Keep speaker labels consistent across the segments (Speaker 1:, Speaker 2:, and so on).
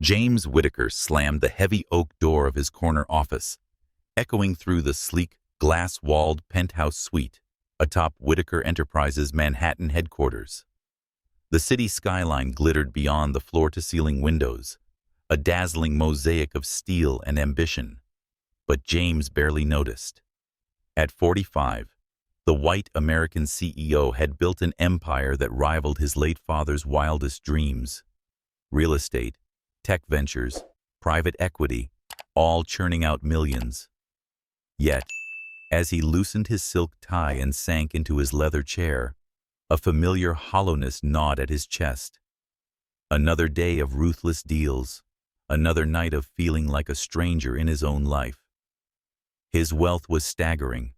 Speaker 1: James Whitaker slammed the heavy oak door of his corner office, echoing through the sleek, glass-walled penthouse suite atop Whitaker Enterprises' Manhattan headquarters. The city skyline glittered beyond the floor-to-ceiling windows, a dazzling mosaic of steel and ambition. But James barely noticed. At 45, the white American CEO had built an empire that rivaled his late father's wildest dreams. Real estate, tech ventures, private equity, all churning out millions. Yet, as he loosened his silk tie and sank into his leather chair, a familiar hollowness gnawed at his chest. Another day of ruthless deals, another night of feeling like a stranger in his own life. His wealth was staggering.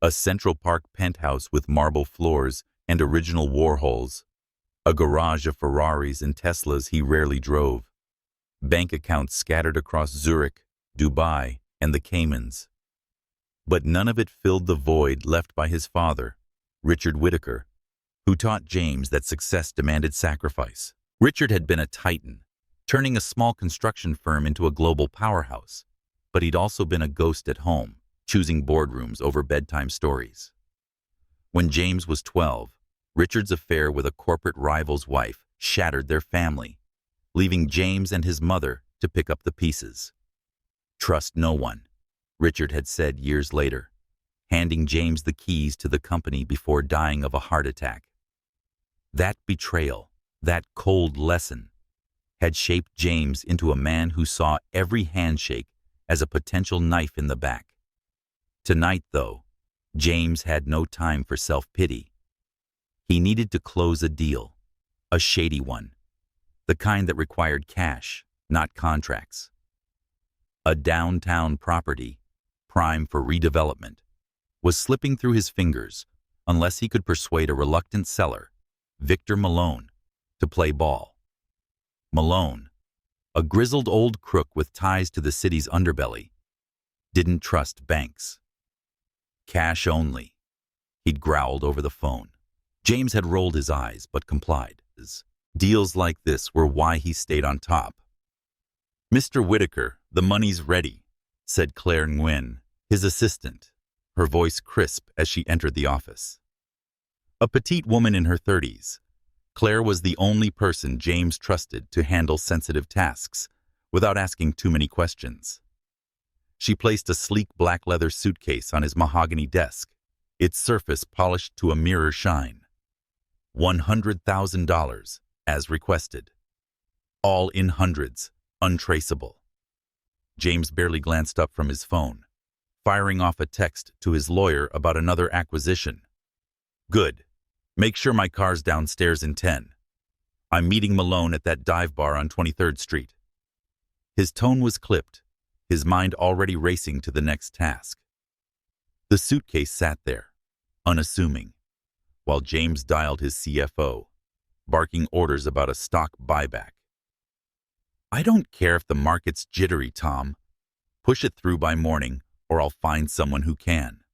Speaker 1: A Central Park penthouse with marble floors and original Warhols, a garage of Ferraris and Teslas he rarely drove, bank accounts scattered across Zurich, Dubai, and the Caymans. But none of it filled the void left by his father, Richard Whitaker, who taught James that success demanded sacrifice. Richard had been a titan, turning a small construction firm into a global powerhouse, but he'd also been a ghost at home, choosing boardrooms over bedtime stories. When James was 12, Richard's affair with a corporate rival's wife shattered their family, leaving James and his mother to pick up the pieces. "Trust no one," Richard had said years later, handing James the keys to the company before dying of a heart attack. That betrayal, that cold lesson, had shaped James into a man who saw every handshake as a potential knife in the back. Tonight, though, James had no time for self-pity. He needed to close a deal, a shady one, the kind that required cash, not contracts. A downtown property, prime for redevelopment, was slipping through his fingers unless he could persuade a reluctant seller, Victor Malone, to play ball. Malone, a grizzled old crook with ties to the city's underbelly, didn't trust banks. Cash only, he'd growled over the phone. James had rolled his eyes but complied. Deals like this were why he stayed on top. "Mr. Whitaker, the money's ready," said Claire Nguyen, his assistant, her voice crisp as she entered the office. A petite woman in her 30s, Claire was the only person James trusted to handle sensitive tasks without asking too many questions. She placed a sleek black leather suitcase on his mahogany desk, its surface polished to a mirror shine. $100,000, as requested. All in hundreds, untraceable. James barely glanced up from his phone, firing off a text to his lawyer about another acquisition. "Good. Make sure my car's downstairs in 10. I'm meeting Malone at that dive bar on 23rd Street. His tone was clipped, his mind already racing to the next task. The suitcase sat there, unassuming, while James dialed his CFO, barking orders about a stock buyback. "I don't care if the market's jittery, Tom. Push it through by morning, or I'll find someone who can."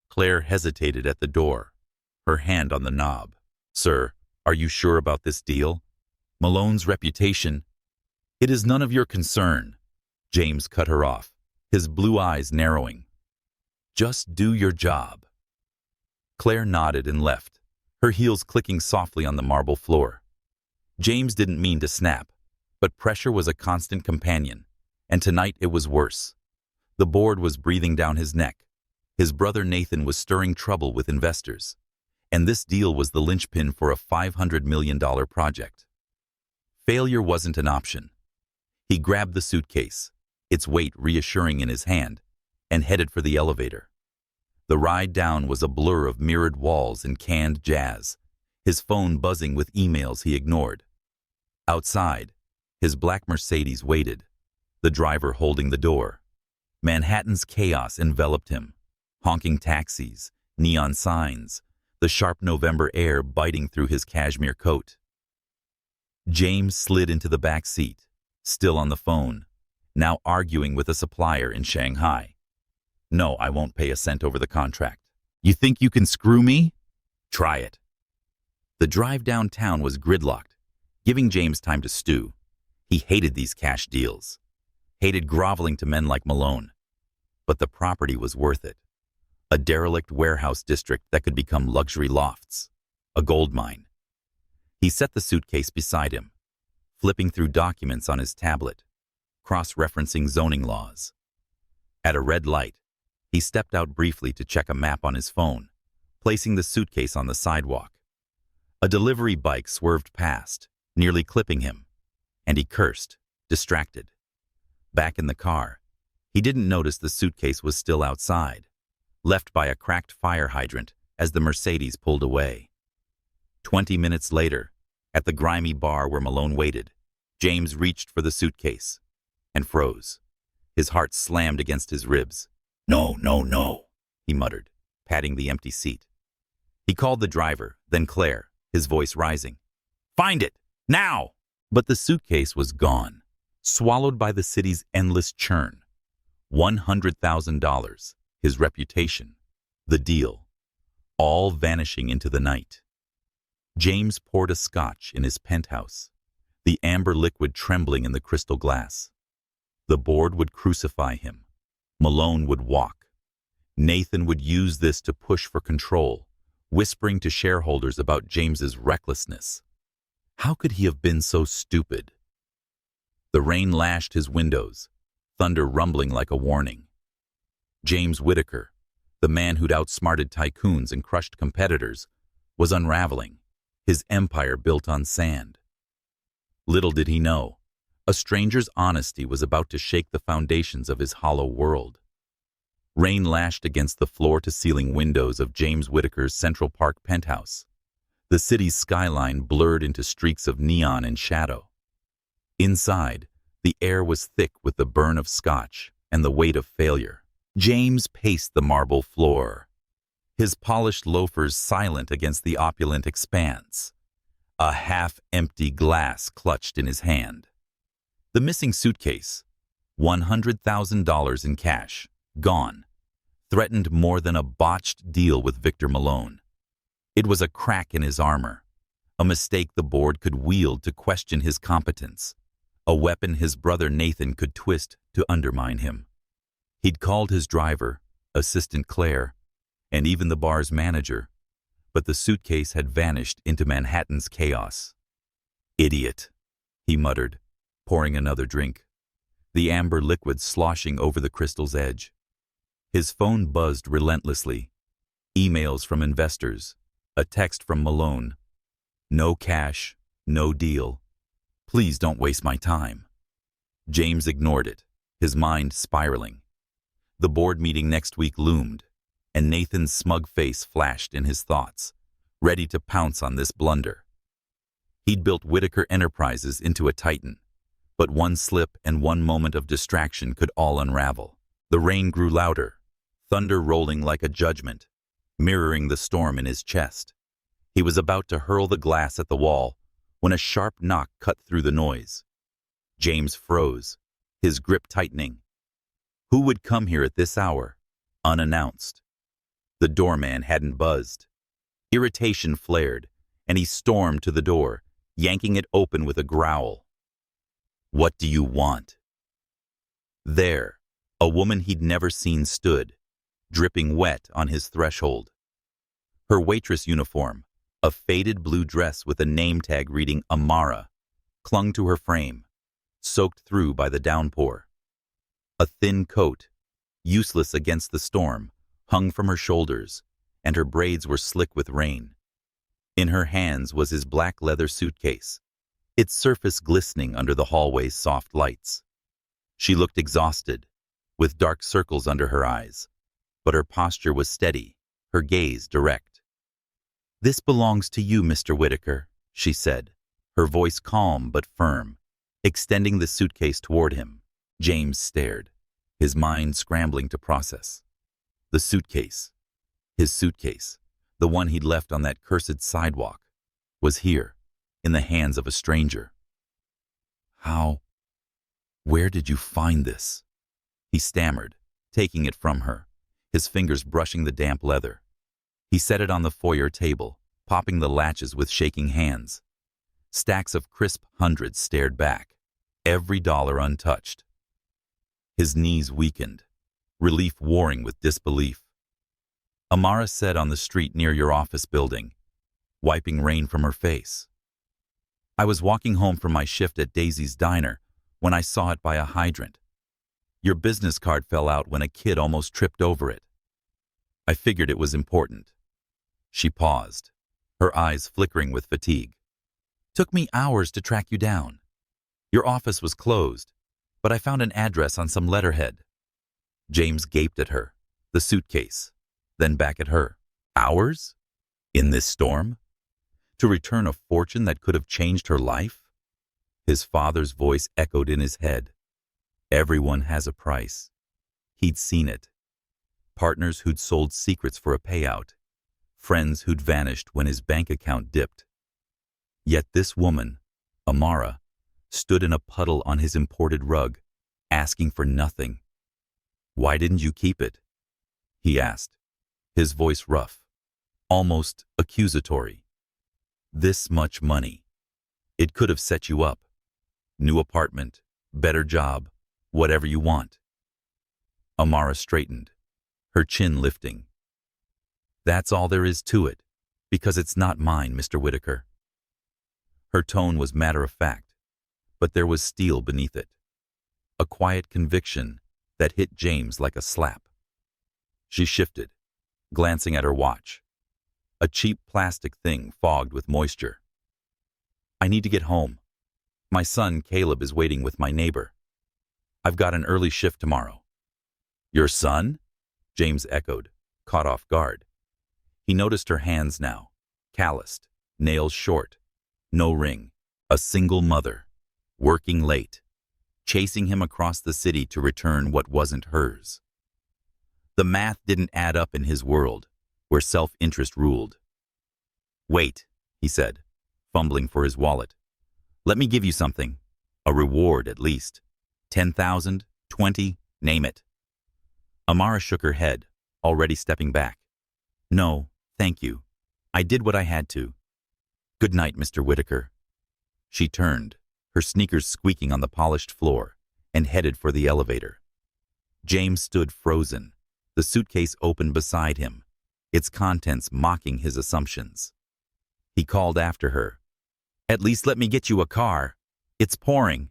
Speaker 1: Claire hesitated at the door, her hand on the knob. "Sir, are you sure about this deal? Malone's reputation—" "It is none of your concern," James cut her off, his blue eyes narrowing. "Just do your job." Claire nodded and left, her heels clicking softly on the marble floor. James didn't mean to snap, but pressure was a constant companion, and tonight it was worse. The board was breathing down his neck. His brother Nathan was stirring trouble with investors, and this deal was the linchpin for a $500 million project. Failure wasn't an option. He grabbed the suitcase, its weight reassuring in his hand, and headed for the elevator. The ride down was a blur of mirrored walls and canned jazz, his phone buzzing with emails he ignored. Outside, his black Mercedes waited, the driver holding the door. Manhattan's chaos enveloped him, honking taxis, neon signs, the sharp November air biting through his cashmere coat. James slid into the back seat, still on the phone, now arguing with a supplier in Shanghai. "No, I won't pay a cent over the contract. You think you can screw me? Try it." The drive downtown was gridlocked, giving James time to stew. He hated these cash deals, hated groveling to men like Malone. But the property was worth it. A derelict warehouse district that could become luxury lofts, a gold mine. He set the suitcase beside him, flipping through documents on his tablet, cross-referencing zoning laws. At a red light, he stepped out briefly to check a map on his phone, placing the suitcase on the sidewalk. A delivery bike swerved past, nearly clipping him, and he cursed, distracted. Back in the car, he didn't notice the suitcase was still outside, left by a cracked fire hydrant as the Mercedes pulled away. 20 minutes later, at the grimy bar where Malone waited, James reached for the suitcase and froze. His heart slammed against his ribs. "No, no, no," he muttered, patting the empty seat. He called the driver, then Claire, his voice rising. "Find it! Now!" But the suitcase was gone, swallowed by the city's endless churn. $100,000, his reputation, the deal, all vanishing into the night. James poured a scotch in his penthouse, the amber liquid trembling in the crystal glass. The board would crucify him. Malone would walk. Nathan would use this to push for control, whispering to shareholders about James's recklessness. How could he have been so stupid? The rain lashed his windows, thunder rumbling like a warning. James Whitaker, the man who'd outsmarted tycoons and crushed competitors, was unraveling, his empire built on sand. Little did he know, a stranger's honesty was about to shake the foundations of his hollow world. Rain lashed against the floor-to-ceiling windows of James Whitaker's Central Park penthouse. The city's skyline blurred into streaks of neon and shadow. Inside, the air was thick with the burn of scotch and the weight of failure. James paced the marble floor, his polished loafers silent against the opulent expanse, a half-empty glass clutched in his hand. The missing suitcase, $100,000 in cash, gone, threatened more than a botched deal with Victor Malone. It was a crack in his armor, a mistake the board could wield to question his competence, a weapon his brother Nathan could twist to undermine him. He'd called his driver, assistant Claire, and even the bar's manager, but the suitcase had vanished into Manhattan's chaos. "Idiot," he muttered, pouring another drink, the amber liquid sloshing over the crystal's edge. His phone buzzed relentlessly. Emails from investors, a text from Malone. "No cash, no deal. Please don't waste my time." James ignored it, his mind spiraling. The board meeting next week loomed, and Nathan's smug face flashed in his thoughts, ready to pounce on this blunder. He'd built Whitaker Enterprises into a titan, but one slip and one moment of distraction could all unravel. The rain grew louder, thunder rolling like a judgment, mirroring the storm in his chest. He was about to hurl the glass at the wall when a sharp knock cut through the noise. James froze, his grip tightening. Who would come here at this hour, unannounced? The doorman hadn't buzzed. Irritation flared, and he stormed to the door, yanking it open with a growl. "What do you want?" There, a woman he'd never seen stood, dripping wet on his threshold. Her waitress uniform, a faded blue dress with a name tag reading Amara, clung to her frame, soaked through by the downpour. A thin coat, useless against the storm, hung from her shoulders, and her braids were slick with rain. In her hands was his black leather suitcase, its surface glistening under the hallway's soft lights. She looked exhausted, with dark circles under her eyes, but her posture was steady, her gaze direct. "This belongs to you, Mr. Whitaker," she said, her voice calm but firm, extending the suitcase toward him. James stared, his mind scrambling to process. The suitcase, his suitcase, the one he'd left on that cursed sidewalk, was here, in the hands of a stranger. Where did you find this?" he stammered, taking it from her, his fingers brushing the damp leather. He set it on the foyer table, popping the latches with shaking hands. Stacks of crisp hundreds stared back, every dollar untouched. His knees weakened, relief warring with disbelief. Amara said on the street near your office building, wiping rain from her face. I was walking home from my shift at Daisy's Diner when I saw it by a hydrant. Your business card fell out when a kid almost tripped over it. I figured it was important. She paused, her eyes flickering with fatigue. Took me hours to track you down. Your office was closed, but I found an address on some letterhead. James gaped at her, the suitcase, then back at her. Hours? In this storm? To return a fortune that could have changed her life? His father's voice echoed in his head. Everyone has a price. He'd seen it. Partners who'd sold secrets for a payout. Friends who'd vanished when his bank account dipped. Yet this woman, Amara, stood in a puddle on his imported rug, asking for nothing. Why didn't you keep it? He asked, his voice rough, almost accusatory. This much money. It could have set you up. New apartment, better job, whatever you want. Amara straightened, her chin lifting. That's all there is to it, because it's not mine, Mr. Whitaker. Her tone was matter-of-fact, but there was steel beneath it. A quiet conviction that hit James like a slap. She shifted, glancing at her watch. A cheap plastic thing fogged with moisture. I need to get home. My son, Caleb, is waiting with my neighbor. I've got an early shift tomorrow. Your son? James echoed, caught off guard. He noticed her hands now, calloused, nails short, no ring, a single mother, working late, chasing him across the city to return what wasn't hers. The math didn't add up in his world, where self-interest ruled. Wait, he said, fumbling for his wallet. Let me give you something. A reward, at least. 10,000, 20, name it. Amara shook her head, already stepping back. No, thank you. I did what I had to. Good night, Mr. Whitaker. She turned, her sneakers squeaking on the polished floor, and headed for the elevator. James stood frozen, the suitcase open beside him, its contents mocking his assumptions. He called after her. At least let me get you a car. It's pouring.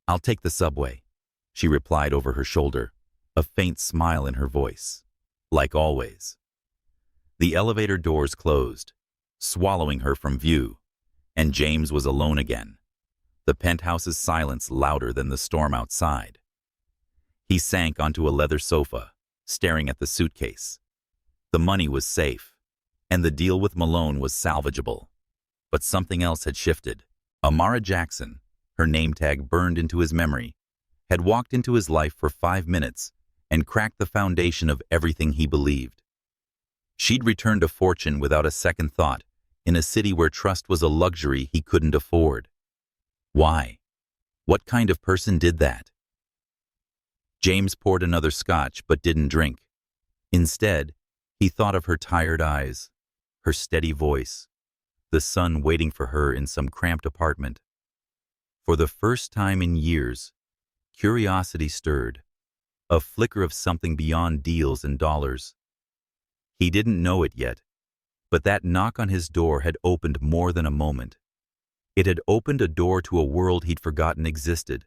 Speaker 1: I'll take the subway, she replied over her shoulder, a faint smile in her voice. Like always. The elevator doors closed, swallowing her from view, and James was alone again, the penthouse's silence louder than the storm outside. He sank onto a leather sofa, staring at the suitcase. The money was safe, and the deal with Malone was salvageable. But something else had shifted. Amara Jackson, her name tag burned into his memory, had walked into his life for 5 minutes and cracked the foundation of everything he believed. She'd returned a fortune without a second thought in a city where trust was a luxury he couldn't afford. Why? What kind of person did that? James poured another scotch but didn't drink. Instead, he thought of her tired eyes, her steady voice, the son waiting for her in some cramped apartment. For the first time in years, curiosity stirred, a flicker of something beyond deals and dollars. He didn't know it yet, but that knock on his door had opened more than a moment. It had opened a door to a world he'd forgotten existed,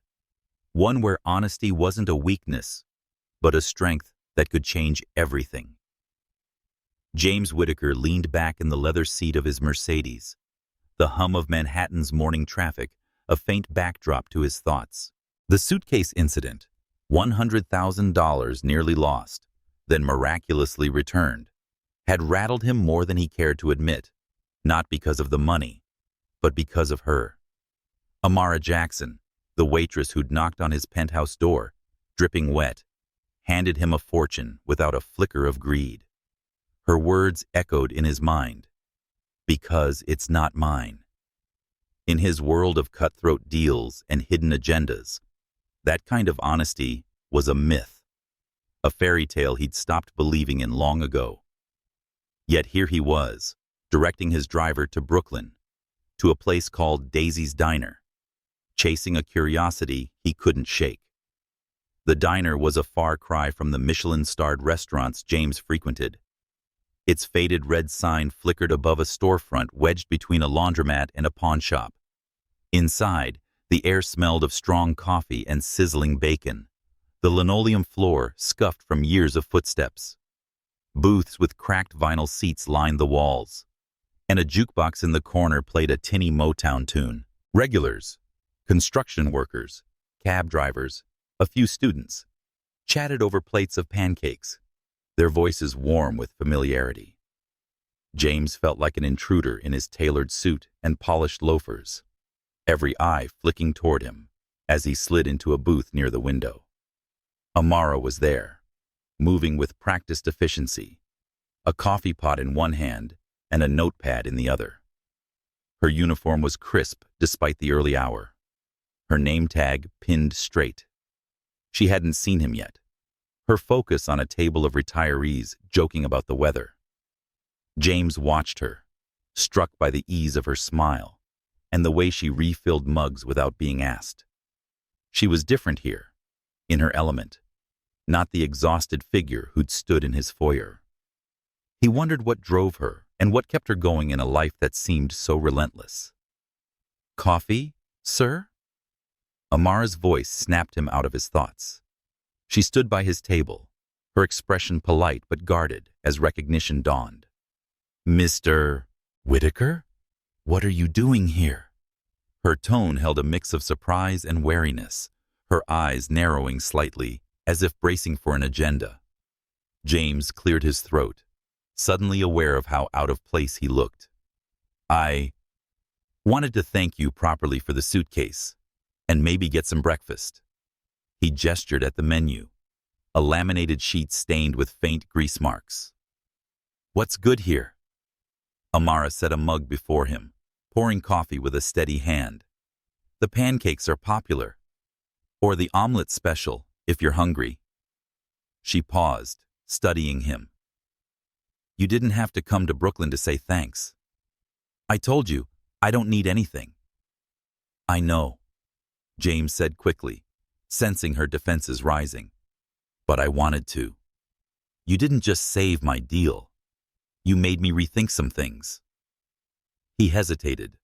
Speaker 1: one where honesty wasn't a weakness, but a strength that could change everything. James Whitaker leaned back in the leather seat of his Mercedes, the hum of Manhattan's morning traffic a faint backdrop to his thoughts. The suitcase incident, $100,000 nearly lost, then miraculously returned, had rattled him more than he cared to admit, not because of the money, but because of her. Amara Jackson, the waitress who'd knocked on his penthouse door, dripping wet, handed him a fortune without a flicker of greed. Her words echoed in his mind, because it's not mine. In his world of cutthroat deals and hidden agendas, that kind of honesty was a myth, a fairy tale he'd stopped believing in long ago. Yet here he was, directing his driver to Brooklyn, to a place called Daisy's Diner, chasing a curiosity he couldn't shake. The diner was a far cry from the Michelin-starred restaurants James frequented. Its faded red sign flickered above a storefront wedged between a laundromat and a pawn shop. Inside, the air smelled of strong coffee and sizzling bacon, the linoleum floor scuffed from years of footsteps. Booths with cracked vinyl seats lined the walls, and a jukebox in the corner played a tinny Motown tune. Regulars, construction workers, cab drivers, a few students, chatted over plates of pancakes, their voices warm with familiarity. James felt like an intruder in his tailored suit and polished loafers, every eye flicking toward him as he slid into a booth near the window. Amara was there, moving with practiced efficiency, a coffee pot in one hand and a notepad in the other. Her uniform was crisp despite the early hour, her name tag pinned straight. She hadn't seen him yet, her focus on a table of retirees joking about the weather. James watched her, struck by the ease of her smile and the way she refilled mugs without being asked. She was different here, in her element, not the exhausted figure who'd stood in his foyer. He wondered what drove her and what kept her going in a life that seemed so relentless. "Coffee, sir?" Amara's voice snapped him out of his thoughts. She stood by his table, her expression polite but guarded as recognition dawned. "Mr. Whitaker? What are you doing here?" Her tone held a mix of surprise and wariness, her eyes narrowing slightly, as if bracing for an agenda. James cleared his throat, suddenly aware of how out of place he looked. "I wanted to thank you properly for the suitcase, and maybe get some breakfast." He gestured at the menu, a laminated sheet stained with faint grease marks. "What's good here?" Amara set a mug before him, pouring coffee with a steady hand. "The pancakes are popular. Or the omelet special, if you're hungry." She paused, studying him. "You didn't have to come to Brooklyn to say thanks. I told you, I don't need anything." "I know," James said quickly, sensing her defenses rising. "But I wanted to. You didn't just save my deal. You made me rethink some things." He hesitated,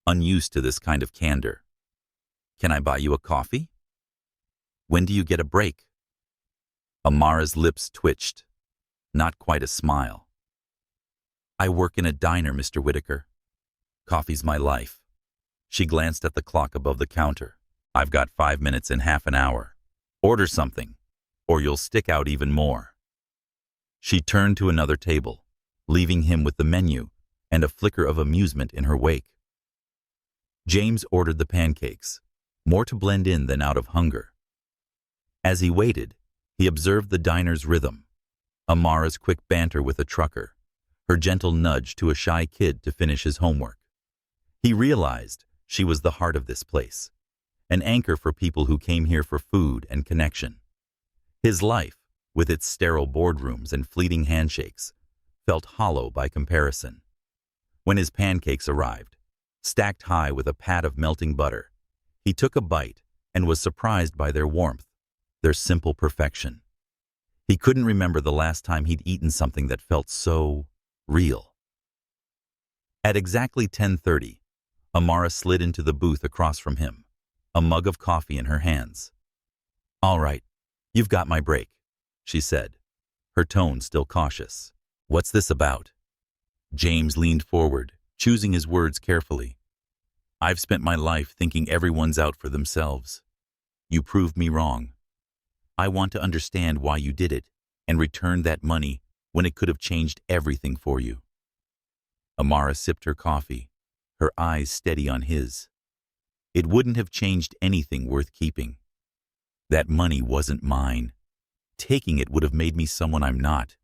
Speaker 1: unused to this kind of candor. "Can I buy you a coffee? When do you get a break?" Amara's lips twitched, not quite a smile. "I work in a diner, Mr. Whitaker. Coffee's my life." She glanced at the clock above the counter. "I've got 5 minutes and half an hour. Order something, or you'll stick out even more." She turned to another table, leaving him with the menu and a flicker of amusement in her wake. James ordered the pancakes, more to blend in than out of hunger. As he waited, he observed the diner's rhythm, Amara's quick banter with a trucker, her gentle nudge to a shy kid to finish his homework. He realized she was the heart of this place, an anchor for people who came here for food and connection. His life, with its sterile boardrooms and fleeting handshakes, felt hollow by comparison. When his pancakes arrived, stacked high with a pat of melting butter, he took a bite and was surprised by their warmth, their simple perfection. He couldn't remember the last time he'd eaten something that felt so real. At exactly 10:30, Amara slid into the booth across from him, a mug of coffee in her hands. "All right, you've got my break," she said, her tone still cautious. "What's this about?" James leaned forward, choosing his words carefully. "I've spent my life thinking everyone's out for themselves. You proved me wrong. I want to understand why you did it and return that money when it could have changed everything for you." Amara sipped her coffee, her eyes steady on his. "It wouldn't have changed anything worth keeping. That money wasn't mine. Taking it would have made me someone I'm not.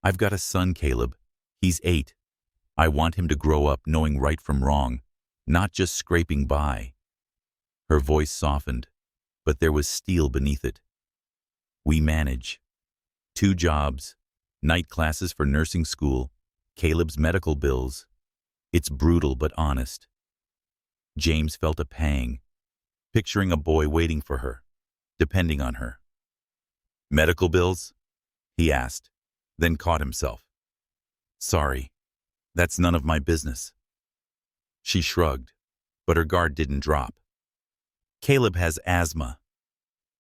Speaker 1: I've got a son, Caleb. He's 8. I want him to grow up knowing right from wrong, not just scraping by." Her voice softened, but there was steel beneath it. "We manage. 2 jobs, night classes for nursing school, Caleb's medical bills. It's brutal but honest." James felt a pang. picturing a boy waiting for her, depending on her. "Medical bills?" he asked, then caught himself. "Sorry, that's none of my business." She shrugged, but her guard didn't drop. "Caleb has asthma.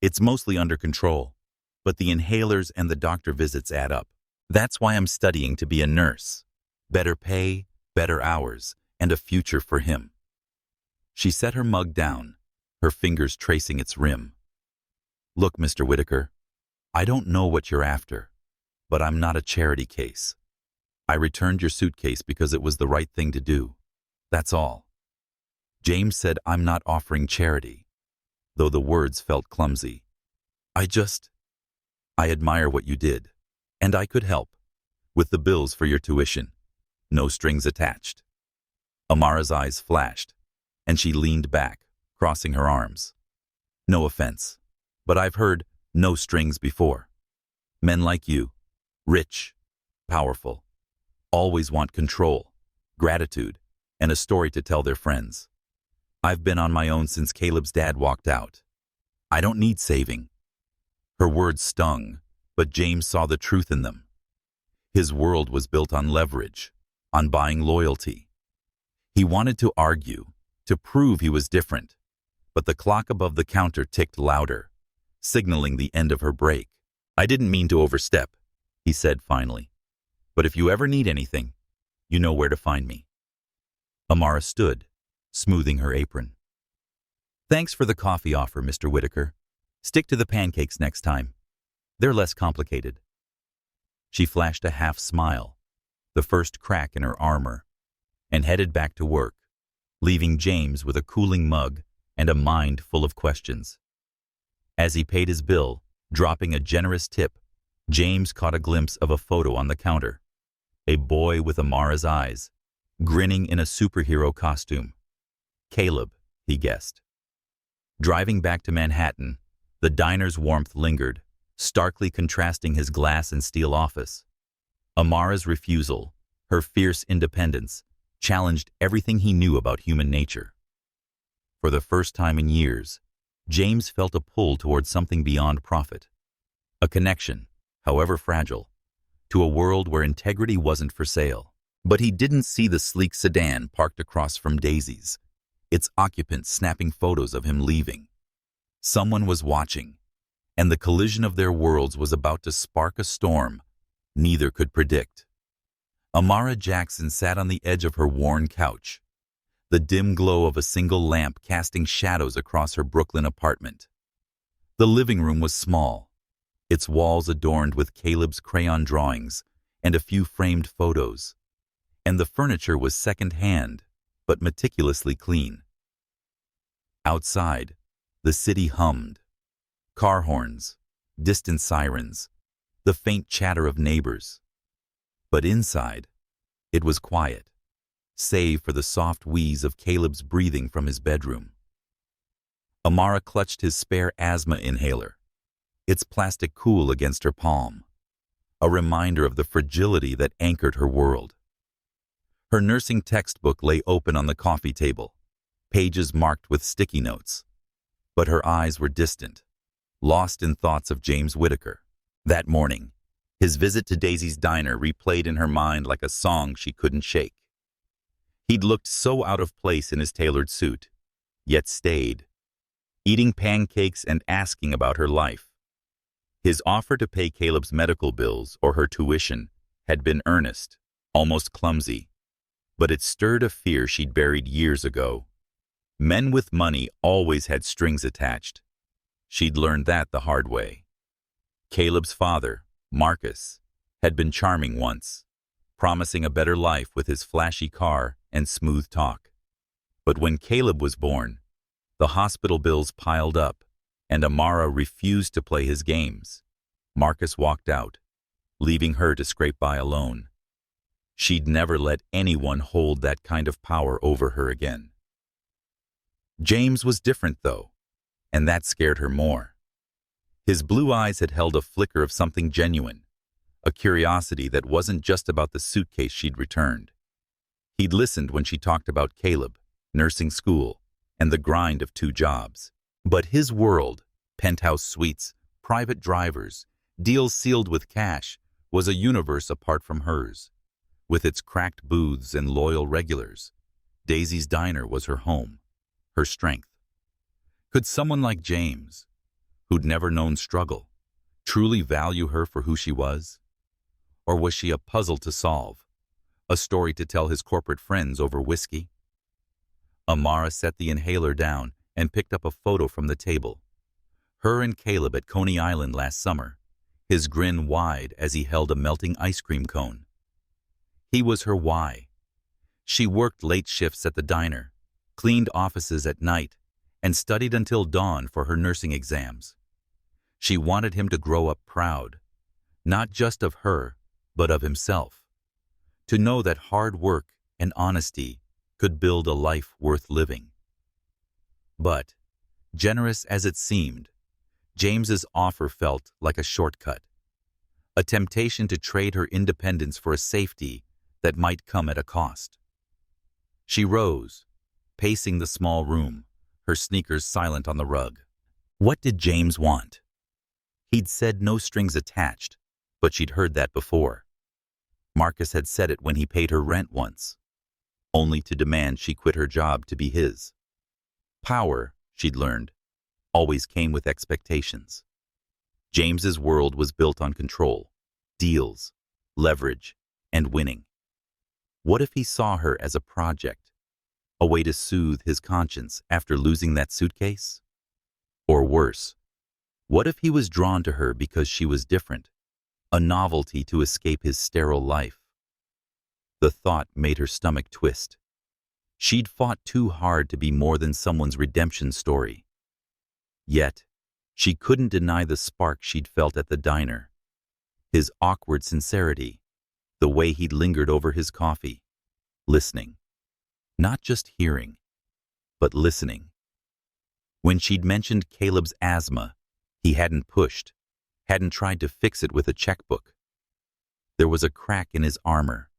Speaker 1: It's mostly under control, but the inhalers and the doctor visits add up. That's why I'm studying to be a nurse. Better pay, better hours, and a future for him." She set her mug down, her fingers tracing its rim. "Look, Mr. Whitaker, I don't know what you're after, but I'm not a charity case. I returned your suitcase because it was the right thing to do. That's all." James said, "I'm not offering charity," though the words felt clumsy. I admire what you did, and I could help, with the bills for your tuition. No strings attached." Amara's eyes flashed, and she leaned back, crossing her arms. "No offense, but I've heard no strings before. Men like you, rich, powerful, always want control, gratitude, and a story to tell their friends. I've been on my own since Caleb's dad walked out. I don't need saving." Her words stung, but James saw the truth in them. His world was built on leverage, on buying loyalty. He wanted to argue, to prove he was different, but the clock above the counter ticked louder, signaling the end of her break. "I didn't mean to overstep," he said finally, "but if you ever need anything, you know where to find me." Amara stood, smoothing her apron. "Thanks for the coffee offer, Mr. Whitaker. Stick to the pancakes next time. They're less complicated." She flashed a half smile, the first crack in her armor, and headed back to work, leaving James with a cooling mug and a mind full of questions. As he paid his bill, dropping a generous tip, James caught a glimpse of a photo on the counter. A boy with Amara's eyes, grinning in a superhero costume. Caleb, he guessed. Driving back to Manhattan, the diner's warmth lingered, starkly contrasting his glass and steel office. Amara's refusal, her fierce independence, challenged everything he knew about human nature. For the first time in years, James felt a pull towards something beyond profit. A connection, however fragile, to a world where integrity wasn't for sale. But he didn't see the sleek sedan parked across from Daisy's, its occupants snapping photos of him leaving. Someone was watching, and the collision of their worlds was about to spark a storm neither could predict. Amara Jackson sat on the edge of her worn couch, the dim glow of a single lamp casting shadows across her Brooklyn apartment. The living room was small, its walls adorned with Caleb's crayon drawings and a few framed photos, and the furniture was second-hand but meticulously clean. Outside, the city hummed. Car horns, distant sirens, the faint chatter of neighbors. But inside, it was quiet, save for the soft wheeze of Caleb's breathing from his bedroom. Amara clutched his spare asthma inhaler, its plastic cool against her palm, a reminder of the fragility that anchored her world. Her nursing textbook lay open on the coffee table, pages marked with sticky notes. But her eyes were distant, lost in thoughts of James Whitaker. That morning, his visit to Daisy's diner replayed in her mind like a song she couldn't shake. He'd looked so out of place in his tailored suit, yet stayed, eating pancakes and asking about her life. His offer to pay Caleb's medical bills or her tuition had been earnest, almost clumsy, but it stirred a fear she'd buried years ago. Men with money always had strings attached. She'd learned that the hard way. Caleb's father, Marcus, had been charming once, promising a better life with his flashy car and smooth talk. But when Caleb was born, the hospital bills piled up, and Amara refused to play his games. Marcus walked out, leaving her to scrape by alone. She'd never let anyone hold that kind of power over her again. James was different, though, and that scared her more. His blue eyes had held a flicker of something genuine, a curiosity that wasn't just about the suitcase she'd returned. He'd listened when she talked about Caleb, nursing school, and the grind of 2 jobs. But his world, penthouse suites, private drivers, deals sealed with cash, was a universe apart from hers. With its cracked booths and loyal regulars, Daisy's diner was her home, her strength. Could someone like James, who'd never known struggle, truly value her for who she was? Or was she a puzzle to solve, a story to tell his corporate friends over whiskey? Amara set the inhaler down and picked up a photo from the table. Her and Caleb at Coney Island last summer, his grin wide as he held a melting ice cream cone. He was her why. She worked late shifts at the diner, cleaned offices at night, and studied until dawn for her nursing exams. She wanted him to grow up proud, not just of her, but of himself. To know that hard work and honesty could build a life worth living. But, generous as it seemed, James's offer felt like a shortcut, a temptation to trade her independence for a safety that might come at a cost. She rose, pacing the small room, her sneakers silent on the rug. What did James want? He'd said no strings attached, but she'd heard that before. Marcus had said it when he paid her rent once, only to demand she quit her job to be his. Power, she'd learned, always came with expectations. James's world was built on control, deals, leverage, and winning. What if he saw her as a project, a way to soothe his conscience after losing that suitcase? Or worse, what if he was drawn to her because she was different, a novelty to escape his sterile life? The thought made her stomach twist. She'd fought too hard to be more than someone's redemption story. Yet, she couldn't deny the spark she'd felt at the diner. His awkward sincerity, the way he'd lingered over his coffee, listening. Not just hearing, but listening. When she'd mentioned Caleb's asthma, he hadn't pushed, hadn't tried to fix it with a checkbook. There was a crack in his armor,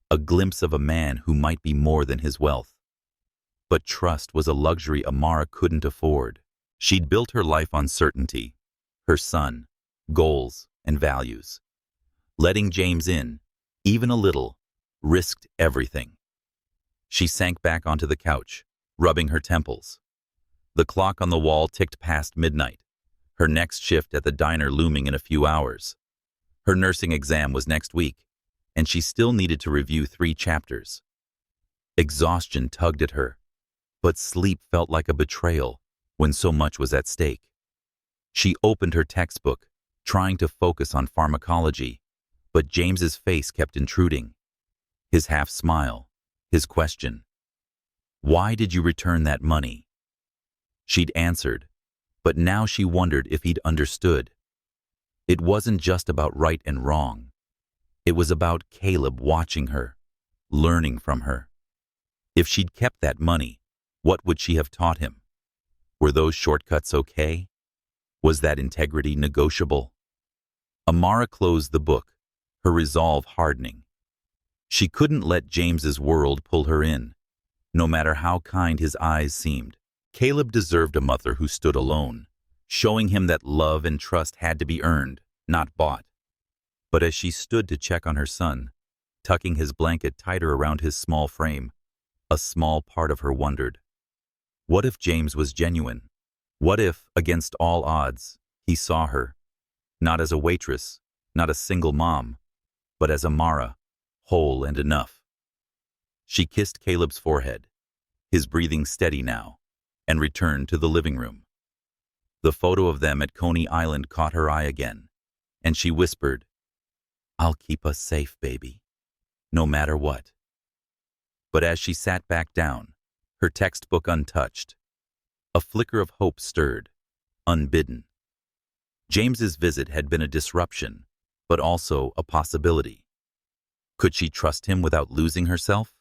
Speaker 1: a glimpse of a man who might be more than his wealth. But trust was a luxury Amara couldn't afford. She'd built her life on certainty, her son, goals, and values. Letting James in, even a little, risked everything. She sank back onto the couch, rubbing her temples. The clock on the wall ticked past midnight, her next shift at the diner looming in a few hours. Her nursing exam was next week, and she still needed to review 3 chapters. Exhaustion tugged at her, but sleep felt like a betrayal when so much was at stake. She opened her textbook, trying to focus on pharmacology, but James's face kept intruding. His half smile, his question. Why did you return that money? She'd answered, but now she wondered if he'd understood. It wasn't just about right and wrong. It was about Caleb watching her, learning from her. If she'd kept that money, what would she have taught him? Were those shortcuts okay? Was that integrity negotiable? Amara closed the book, her resolve hardening. She couldn't let James's world pull her in, no matter how kind his eyes seemed. Caleb deserved a mother who stood alone, showing him that love and trust had to be earned, not bought. But as she stood to check on her son, tucking his blanket tighter around his small frame, a small part of her wondered, what if James was genuine? What if, against all odds, he saw her, not as a waitress, not a single mom, but as Amara, whole and enough? She kissed Caleb's forehead, his breathing steady now, and returned to the living room. The photo of them at Coney Island caught her eye again, and she whispered, "I'll keep us safe, baby, no matter what." But as she sat back down, her textbook untouched, a flicker of hope stirred, unbidden. James's visit had been a disruption, but also a possibility. Could she trust him without losing herself?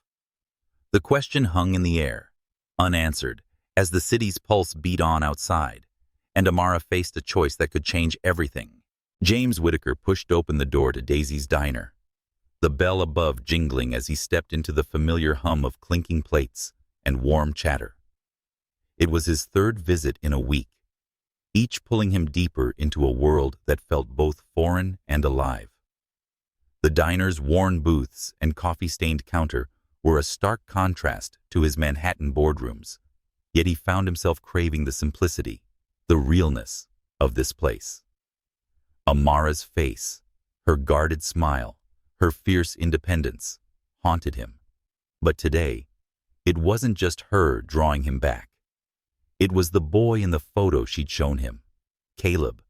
Speaker 1: The question hung in the air, unanswered, as the city's pulse beat on outside, and Amara faced a choice that could change everything. James Whitaker pushed open the door to Daisy's diner, the bell above jingling as he stepped into the familiar hum of clinking plates and warm chatter. It was his third visit in a week, each pulling him deeper into a world that felt both foreign and alive. The diner's worn booths and coffee-stained counter were a stark contrast to his Manhattan boardrooms, yet he found himself craving the simplicity, the realness of this place. Amara's face, her guarded smile, her fierce independence, haunted him. But today, it wasn't just her drawing him back. It was the boy in the photo she'd shown him, Caleb,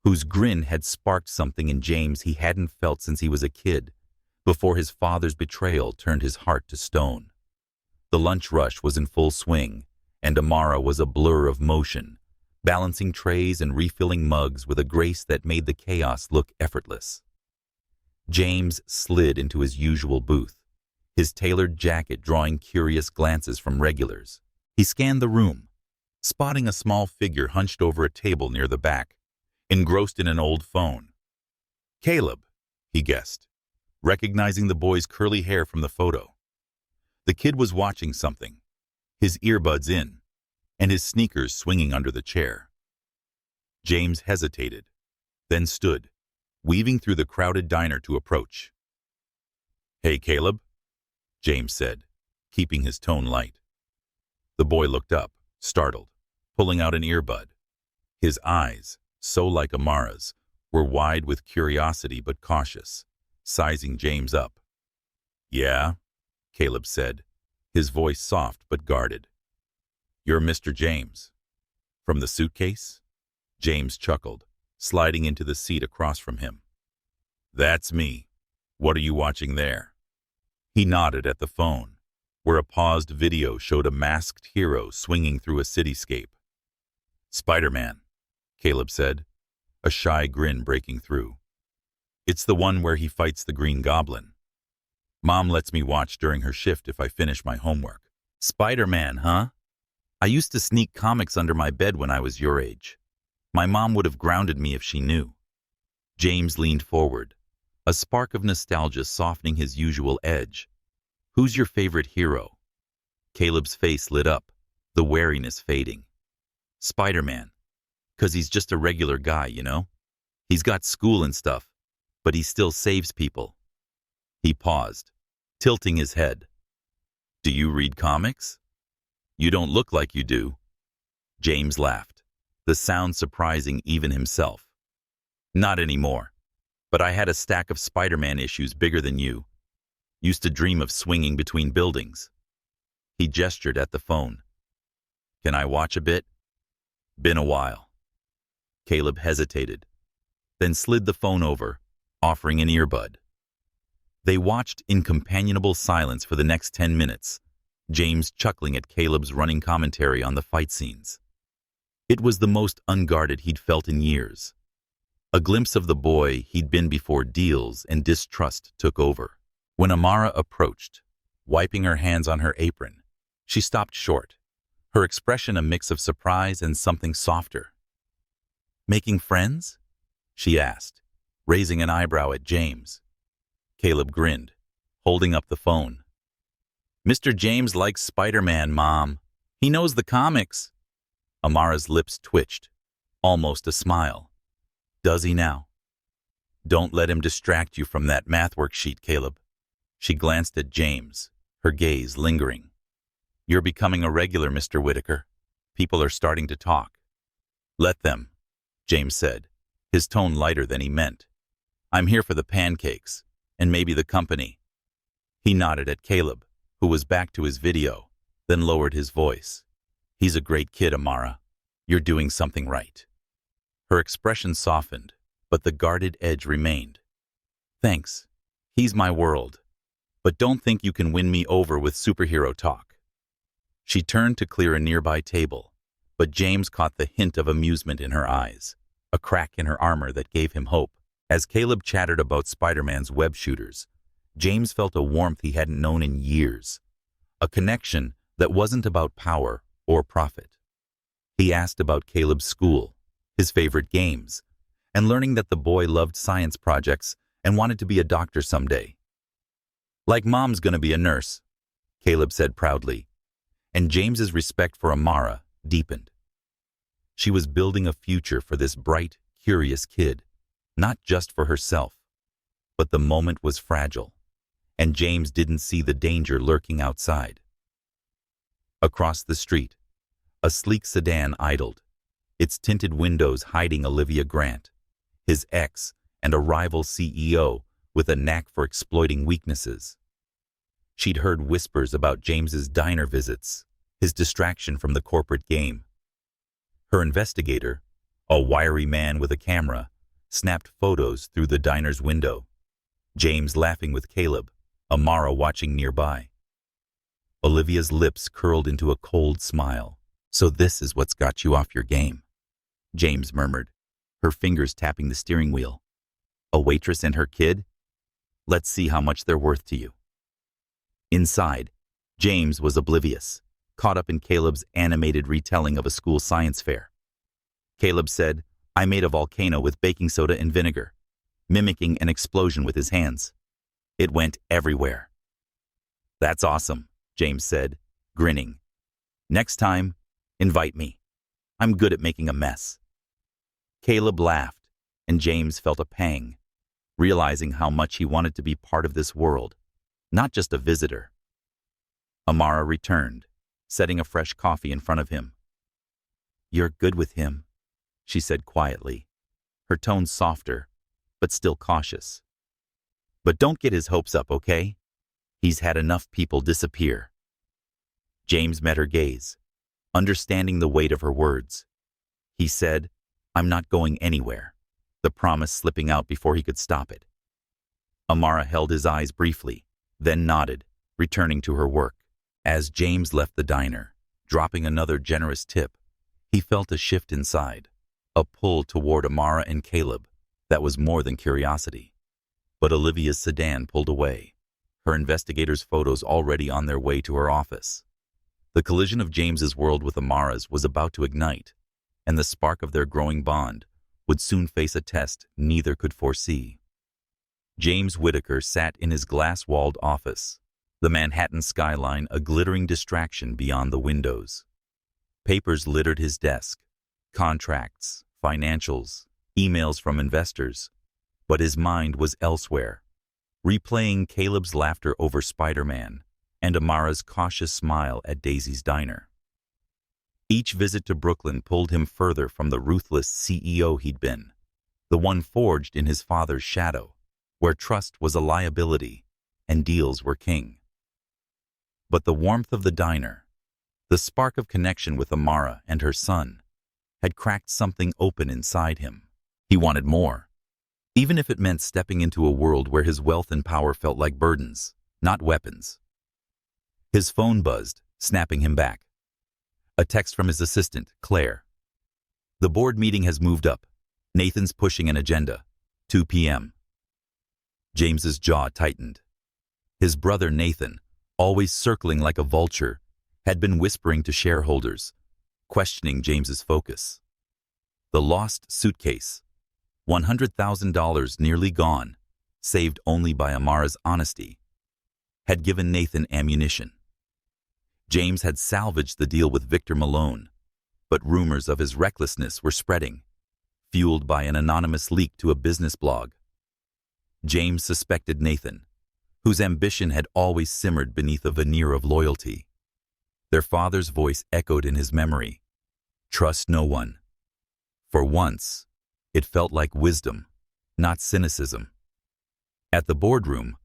Speaker 1: whose grin had sparked something in James he hadn't felt since he was a kid, before his father's betrayal turned his heart to stone. The lunch rush was in full swing, and Amara was a blur of motion, balancing trays and refilling mugs with a grace that made the chaos look effortless. James slid into his usual booth, his tailored jacket drawing curious glances from regulars. He scanned the room, spotting a small figure hunched over a table near the back, engrossed in an old phone. Caleb, he guessed, recognizing the boy's curly hair from the photo. The kid was watching something, his earbuds in, and his sneakers swinging under the chair. James hesitated, then stood, weaving through the crowded diner to approach. "Hey, Caleb," James said, keeping his tone light. The boy looked up, startled, pulling out an earbud. His eyes, so like Amara's, were wide with curiosity but cautious, sizing James up. "Yeah," Caleb said, his voice soft but guarded. "You're Mr. James. From the Suitcase?" James chuckled, sliding into the seat across from him. "That's me. What are you watching there?" He nodded at the phone, where a paused video showed a masked hero swinging through a cityscape. "Spider-Man," Caleb said, a shy grin breaking through. "It's the one where he fights the Green Goblin. Mom lets me watch during her shift if I finish my homework." "Spider-Man, huh? I used to sneak comics under my bed when I was your age. My mom would have grounded me if she knew." James leaned forward, a spark of nostalgia softening his usual edge. "Who's your favorite hero?" Caleb's face lit up, the wariness fading. "Spider-Man. 'Cause he's just a regular guy, you know? He's got school and stuff, but he still saves people." He paused, tilting his head. "Do you read comics?" "You don't look like you do." James laughed, the sound surprising even himself. "Not anymore, but I had a stack of Spider-Man issues bigger than you. Used to dream of swinging between buildings." He gestured at the phone. "Can I watch a bit?" "Been a while." Caleb hesitated, then slid the phone over, offering an earbud. They watched in companionable silence for the next 10 minutes, James chuckling at Caleb's running commentary on the fight scenes. It was the most unguarded he'd felt in years. A glimpse of the boy he'd been before deals and distrust took over. When Amara approached, wiping her hands on her apron, she stopped short, her expression a mix of surprise and something softer. "Making friends?" she asked, raising an eyebrow at James. Caleb grinned, holding up the phone. "Mr. James likes Spider-Man, Mom. He knows the comics." Amara's lips twitched, almost a smile. "Does he now?" "Don't let him distract you from that math worksheet, Caleb." She glanced at James, her gaze lingering. "You're becoming a regular, Mr. Whitaker. People are starting to talk." "Let them," James said, his tone lighter than he meant. "I'm here for the pancakes, and maybe the company." He nodded at Caleb, who was back to his video, then lowered his voice. "He's a great kid, Amara. You're doing something right." Her expression softened, but the guarded edge remained. "Thanks. He's my world. But don't think you can win me over with superhero talk." She turned to clear a nearby table, but James caught the hint of amusement in her eyes, a crack in her armor that gave him hope. As Caleb chattered about Spider-Man's web shooters, James felt a warmth he hadn't known in years, a connection that wasn't about power or profit. He asked about Caleb's school, his favorite games, and learning that the boy loved science projects and wanted to be a doctor someday. "Like Mom's gonna be a nurse," Caleb said proudly, and James's respect for Amara deepened. She was building a future for this bright, curious kid, not just for herself. But the moment was fragile, and James didn't see the danger lurking outside. Across the street, a sleek sedan idled, its tinted windows hiding Olivia Grant, his ex and a rival CEO with a knack for exploiting weaknesses. She'd heard whispers about James's diner visits, his distraction from the corporate game. Her investigator, a wiry man with a camera, snapped photos through the diner's window. James laughing with Caleb, Amara watching nearby. Olivia's lips curled into a cold smile. "So this is what's got you off your game," James murmured, her fingers tapping the steering wheel. "A waitress and her kid? Let's see how much they're worth to you." Inside, James was oblivious, caught up in Caleb's animated retelling of a school science fair. Caleb said, "I made a volcano with baking soda and vinegar," mimicking an explosion with his hands. "It went everywhere." "That's awesome," James said, grinning. "Next time, invite me. I'm good at making a mess." Caleb laughed, and James felt a pang, realizing how much he wanted to be part of this world, not just a visitor. Amara returned, setting a fresh coffee in front of him. "You're good with him," she said quietly, her tone softer, but still cautious. "But don't get his hopes up, okay? He's had enough people disappear." James met her gaze, understanding the weight of her words. He said, "I'm not going anywhere," the promise slipping out before he could stop it. Amara held his eyes briefly, then nodded, returning to her work. As James left the diner, dropping another generous tip, he felt a shift inside, a pull toward Amara and Caleb that was more than curiosity. But Olivia's sedan pulled away, her investigators' photos already on their way to her office. The collision of James's world with Amara's was about to ignite, and the spark of their growing bond would soon face a test neither could foresee. James Whitaker sat in his glass-walled office, the Manhattan skyline a glittering distraction beyond the windows. Papers littered his desk, contracts, financials, emails from investors, but his mind was elsewhere, replaying Caleb's laughter over Spider-Man and Amara's cautious smile at Daisy's diner. Each visit to Brooklyn pulled him further from the ruthless CEO he'd been, the one forged in his father's shadow, where trust was a liability and deals were king. But the warmth of the diner, the spark of connection with Amara and her son, had cracked something open inside him. He wanted more, even if it meant stepping into a world where his wealth and power felt like burdens, not weapons. His phone buzzed, snapping him back. A text from his assistant, Claire. "The board meeting has moved up. Nathan's pushing an agenda. 2 p.m. James's jaw tightened. His brother Nathan, always circling like a vulture, had been whispering to shareholders, questioning James's focus. The lost suitcase, $100,000 nearly gone, saved only by Amara's honesty, had given Nathan ammunition. James had salvaged the deal with Victor Malone, but rumors of his recklessness were spreading, fueled by an anonymous leak to a business blog. James suspected Nathan, whose ambition had always simmered beneath a veneer of loyalty. Their father's voice echoed in his memory. "Trust no one." For once, it felt like wisdom, not cynicism. At the boardroom,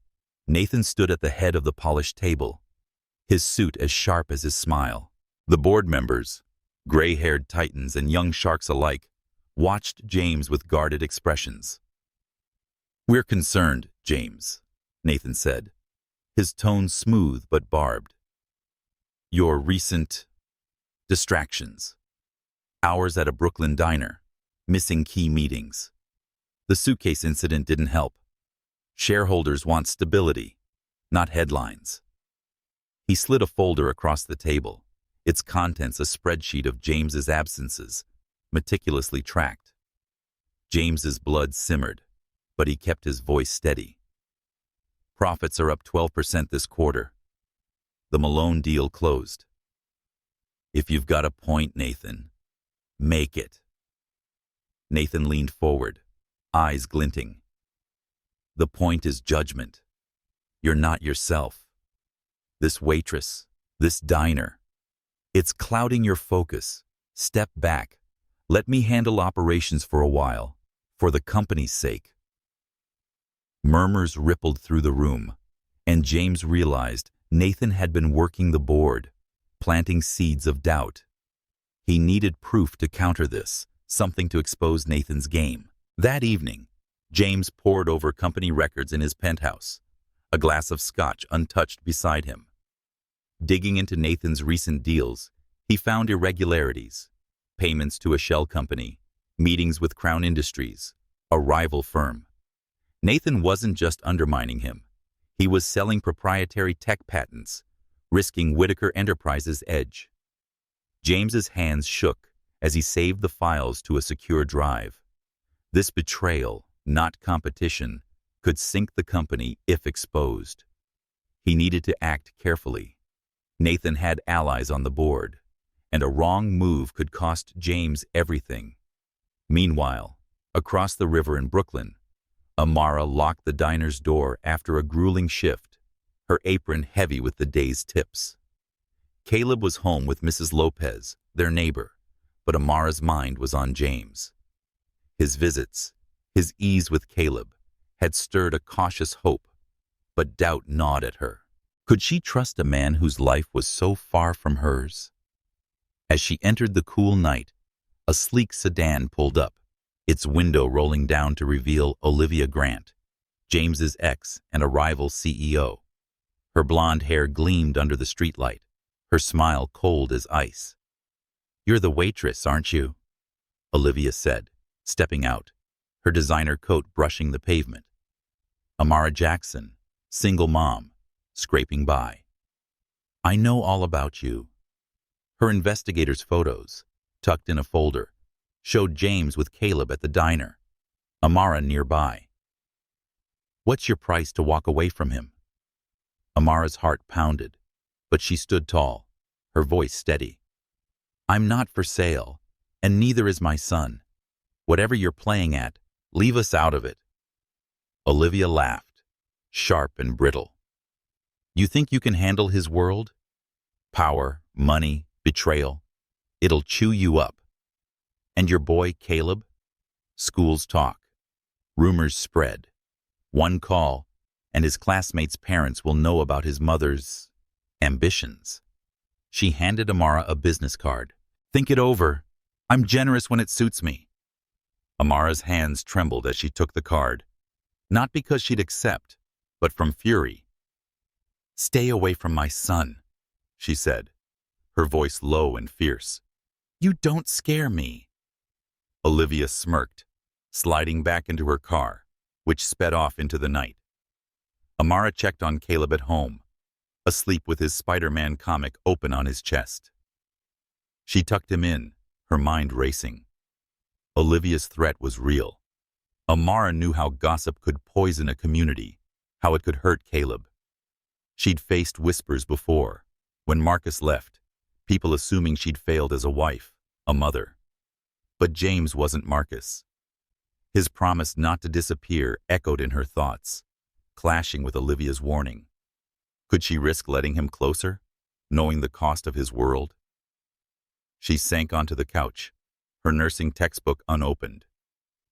Speaker 1: Nathan stood at the head of the polished table, his suit as sharp as his smile. The board members, gray-haired titans and young sharks alike, watched James with guarded expressions. "We're concerned, James," Nathan said, his tone smooth but barbed. "Your recent distractions. Hours at a Brooklyn diner, missing key meetings. The suitcase incident didn't help. Shareholders want stability, not headlines." He slid a folder across the table, its contents a spreadsheet of James's absences, meticulously tracked. James's blood simmered, but he kept his voice steady. "Profits are up 12% this quarter. The Malone deal closed." If you've got a point, Nathan, make it. Nathan leaned forward, eyes glinting. The point is judgment. You're not yourself. This waitress, this diner, it's clouding your focus. Step back. Let me handle operations for a while, for the company's sake. Murmurs rippled through the room, and James realized Nathan had been working the board, planting seeds of doubt. He needed proof to counter this, something to expose Nathan's game. That evening, James pored over company records in his penthouse, a glass of scotch untouched beside him. Digging into Nathan's recent deals, he found irregularities, payments to a shell company, meetings with Crown Industries, a rival firm. Nathan wasn't just undermining him. He was selling proprietary tech patents, risking Whitaker Enterprises' edge. James's hands shook as he saved the files to a secure drive. This betrayal, not competition, could sink the company if exposed. He needed to act carefully. Nathan had allies on the board, and a wrong move could cost James everything. Meanwhile, across the river in Brooklyn, Amara locked the diner's door after a grueling shift, her apron heavy with the day's tips. Caleb was home with Mrs. Lopez, their neighbor, but Amara's mind was on James. His visits, his ease with Caleb, had stirred a cautious hope, but doubt gnawed at her. Could she trust a man whose life was so far from hers? As she entered the cool night, a sleek sedan pulled up, its window rolling down to reveal Olivia Grant, James's ex and a rival CEO. Her blonde hair gleamed under the streetlight, her smile cold as ice. "You're the waitress, aren't you?" Olivia said, stepping out, her designer coat brushing the pavement. Amara Jackson, single mom, scraping by. "I know all about you." Her investigator's photos, tucked in a folder, showed James with Caleb at the diner, Amara nearby. "What's your price to walk away from him?" Amara's heart pounded, but she stood tall, her voice steady. "I'm not for sale, and neither is my son. Whatever you're playing at, leave us out of it." Olivia laughed, sharp and brittle. "You think you can handle his world? Power, money, betrayal. It'll chew you up. And your boy, Caleb? Schools talk. Rumors spread. One call, and his classmates' parents will know about his mother's ambitions." She handed Amara a business card. "Think it over. I'm generous when it suits me." Amara's hands trembled as she took the card, not because she'd accept, but from fury. "Stay away from my son," she said, her voice low and fierce. "You don't scare me." Olivia smirked, sliding back into her car, which sped off into the night. Amara checked on Caleb at home, asleep with his Spider-Man comic open on his chest. She tucked him in, her mind racing. Olivia's threat was real. Amara knew how gossip could poison a community, how it could hurt Caleb. She'd faced whispers before, when Marcus left, people assuming she'd failed as a wife, a mother. But James wasn't Marcus. His promise not to disappear echoed in her thoughts, clashing with Olivia's warning. Could she risk letting him closer, knowing the cost of his world? She sank onto the couch, her nursing textbook unopened.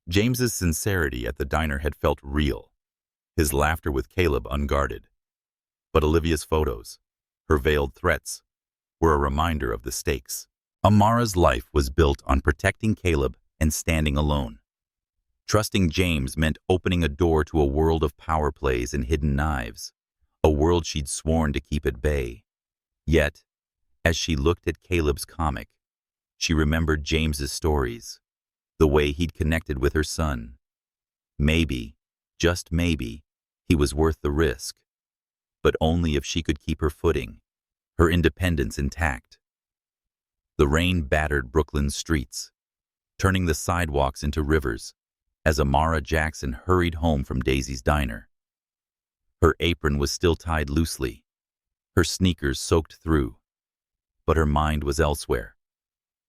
Speaker 1: James's sincerity at the diner had felt real, his laughter with Caleb unguarded. But Olivia's photos, her veiled threats, were a reminder of the stakes. Amara's life was built on protecting Caleb and standing alone. Trusting James meant opening a door to a world of power plays and hidden knives, a world she'd sworn to keep at bay. Yet, as she looked at Caleb's comic, she remembered James's stories, the way he'd connected with her son. Maybe, just maybe, he was worth the risk, but only if she could keep her footing, her independence intact. The rain battered Brooklyn's streets, turning the sidewalks into rivers, as Amara Jackson hurried home from Daisy's diner. Her apron was still tied loosely, her sneakers soaked through, but her mind was elsewhere,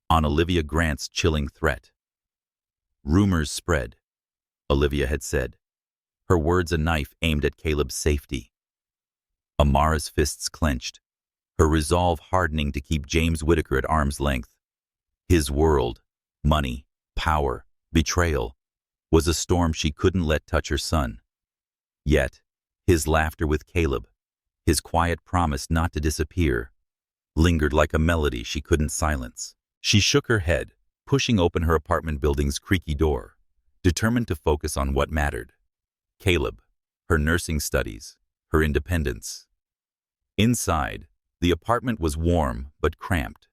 Speaker 1: on Olivia Grant's chilling threat. Rumors spread, Olivia had said, her words a knife aimed at Caleb's safety. Amara's fists clenched, her resolve hardening to keep James Whitaker at arm's length. His world, money, power, betrayal, was a storm she couldn't let touch her son. Yet, his laughter with Caleb, his quiet promise not to disappear, lingered like a melody she couldn't silence. She shook her head, pushing open her apartment building's creaky door, determined to focus on what mattered. Caleb, her nursing studies, her independence. Inside, the apartment was warm but cramped,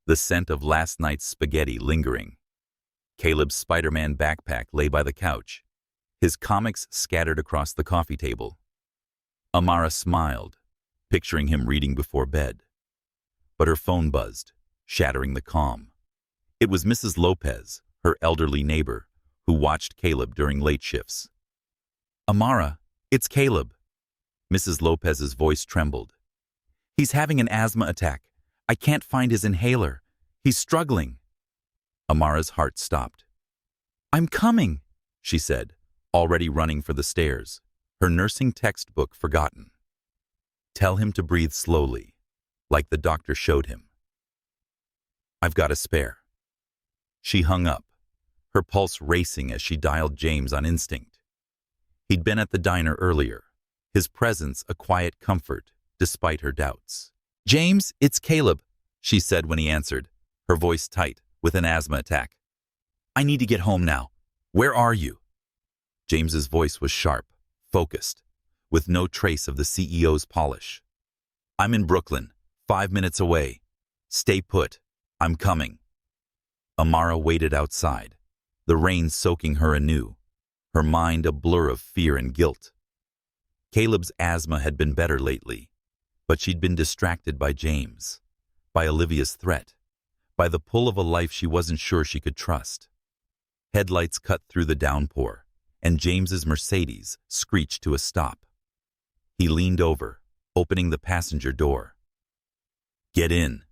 Speaker 1: the scent of last night's spaghetti lingering. Caleb's Spider-Man backpack lay by the couch, his comics scattered across the coffee table. Amara smiled, picturing him reading before bed. But her phone buzzed, shattering the calm. It was Mrs. Lopez, her elderly neighbor, who watched Caleb during late shifts. "Amara, it's Caleb." Mrs. Lopez's voice trembled. "He's having an asthma attack. I can't find his inhaler. He's struggling." Amara's heart stopped. "I'm coming," she said, already running for the stairs, her nursing textbook forgotten. "Tell him to breathe slowly, like the doctor showed him. I've got a spare." She hung up, her pulse racing as she dialed James on instinct. He'd been at the diner earlier, his presence a quiet comfort, despite her doubts. "James, it's Caleb," she said when he answered, her voice tight with an asthma attack. "I need to get home now. Where are you?" James's voice was sharp, focused, with no trace of the CEO's polish. "I'm in Brooklyn, 5 minutes away. Stay put. I'm coming." Amara waited outside, the rain soaking her anew, her mind a blur of fear and guilt. Caleb's asthma had been better lately, but she'd been distracted by James, by Olivia's threat, by the pull of a life she wasn't sure she could trust. Headlights cut through the downpour, and James's Mercedes screeched to a stop. He leaned over, opening the passenger door. "Get in,"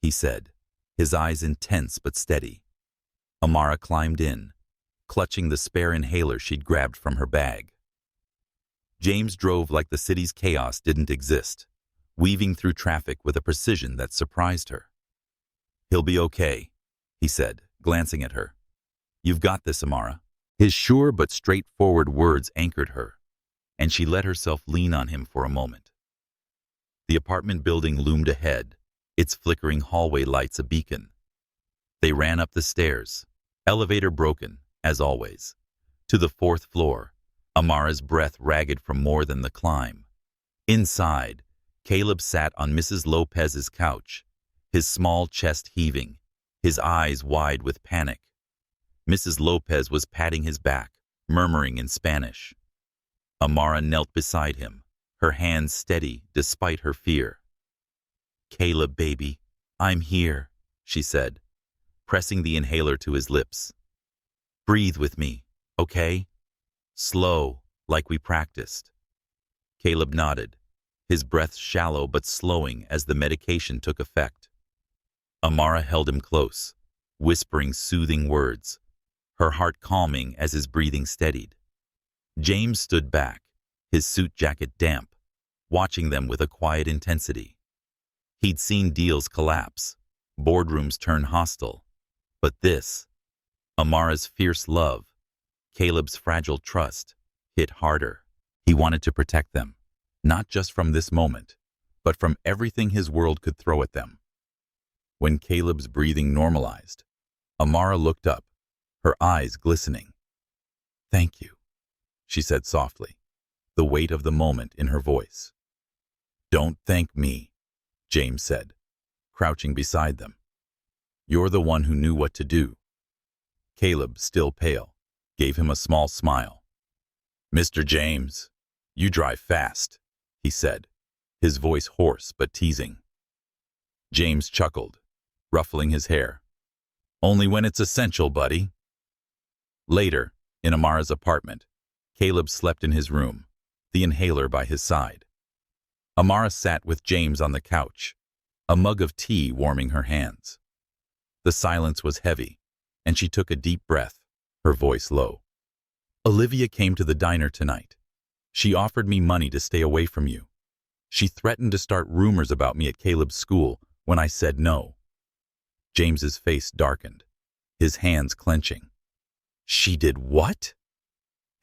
Speaker 1: he said, his eyes intense but steady. Amara climbed in, clutching the spare inhaler she'd grabbed from her bag. James drove like the city's chaos didn't exist, weaving through traffic with a precision that surprised her. "He'll be okay," he said, glancing at her. "You've got this, Amara." His sure but straightforward words anchored her, and she let herself lean on him for a moment. The apartment building loomed ahead, its flickering hallway lights a beacon. They ran up the stairs, elevator broken, as always, to the 4th floor, Amara's breath ragged from more than the climb. Inside, Caleb sat on Mrs. Lopez's couch, his small chest heaving, his eyes wide with panic. Mrs. Lopez was patting his back, murmuring in Spanish. Amara knelt beside him, her hands steady despite her fear. "Caleb, baby, I'm here," she said, pressing the inhaler to his lips. "Breathe with me, okay? Slow, like we practiced." Caleb nodded, his breath shallow but slowing as the medication took effect. Amara held him close, whispering soothing words, her heart calming as his breathing steadied. James stood back, his suit jacket damp, watching them with a quiet intensity. He'd seen deals collapse, boardrooms turn hostile, but this, Amara's fierce love, Caleb's fragile trust, hit harder. He wanted to protect them, not just from this moment, but from everything his world could throw at them. When Caleb's breathing normalized, Amara looked up, her eyes glistening. "Thank you," she said softly, the weight of the moment in her voice. "Don't thank me," James said, crouching beside them. "You're the one who knew what to do." Caleb, still pale, gave him a small smile. "Mr. James, you drive fast," he said, his voice hoarse but teasing. James chuckled, ruffling his hair. "Only when it's essential, buddy." Later, in Amara's apartment, Caleb slept in his room, the inhaler by his side. Amara sat with James on the couch, a mug of tea warming her hands. The silence was heavy, and she took a deep breath, her voice low. Olivia came to the diner tonight. She offered me money to stay away from you. She threatened to start rumors about me at Caleb's school when I said no. James's face darkened, his hands clenching. She did what?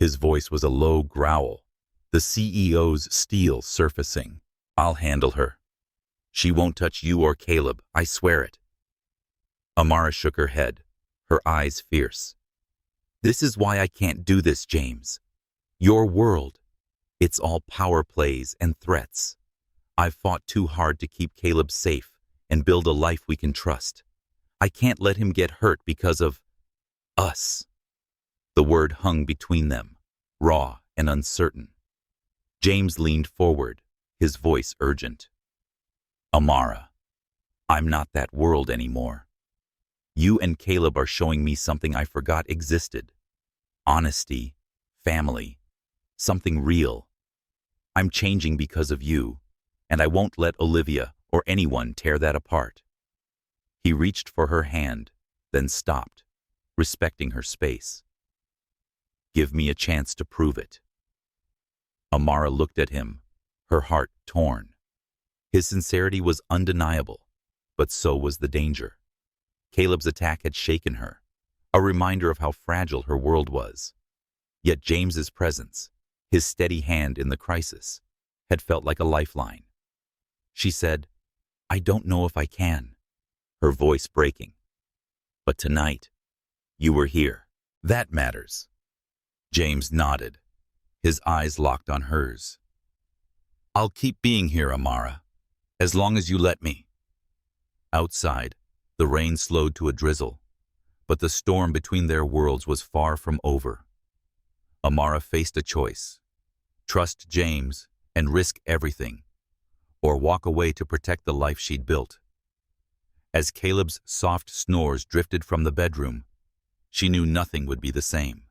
Speaker 1: His voice was a low growl, the CEO's steel surfacing. I'll handle her. She won't touch you or Caleb, I swear it. Amara shook her head, her eyes fierce. This is why I can't do this, James. Your world. It's all power plays and threats. I've fought too hard to keep Caleb safe and build a life we can trust. I can't let him get hurt because of us. The word hung between them, raw and uncertain. James leaned forward, his voice urgent. Amara, I'm not that world anymore. You and Caleb are showing me something I forgot existed. Honesty, family, something real. I'm changing because of you, and I won't let Olivia or anyone tear that apart. He reached for her hand, then stopped, respecting her space. Give me a chance to prove it. Amara looked at him, her heart torn. His sincerity was undeniable, but so was the danger. Caleb's attack had shaken her, a reminder of how fragile her world was. Yet James's presence, his steady hand in the crisis, had felt like a lifeline. She said, I don't know if I can, her voice breaking. But tonight, you were here. That matters. James nodded, his eyes locked on hers. I'll keep being here, Amara, as long as you let me. Outside, the rain slowed to a drizzle, but the storm between their worlds was far from over. Amara faced a choice: trust James and risk everything, or walk away to protect the life she'd built. As Caleb's soft snores drifted from the bedroom, she knew nothing would be the same.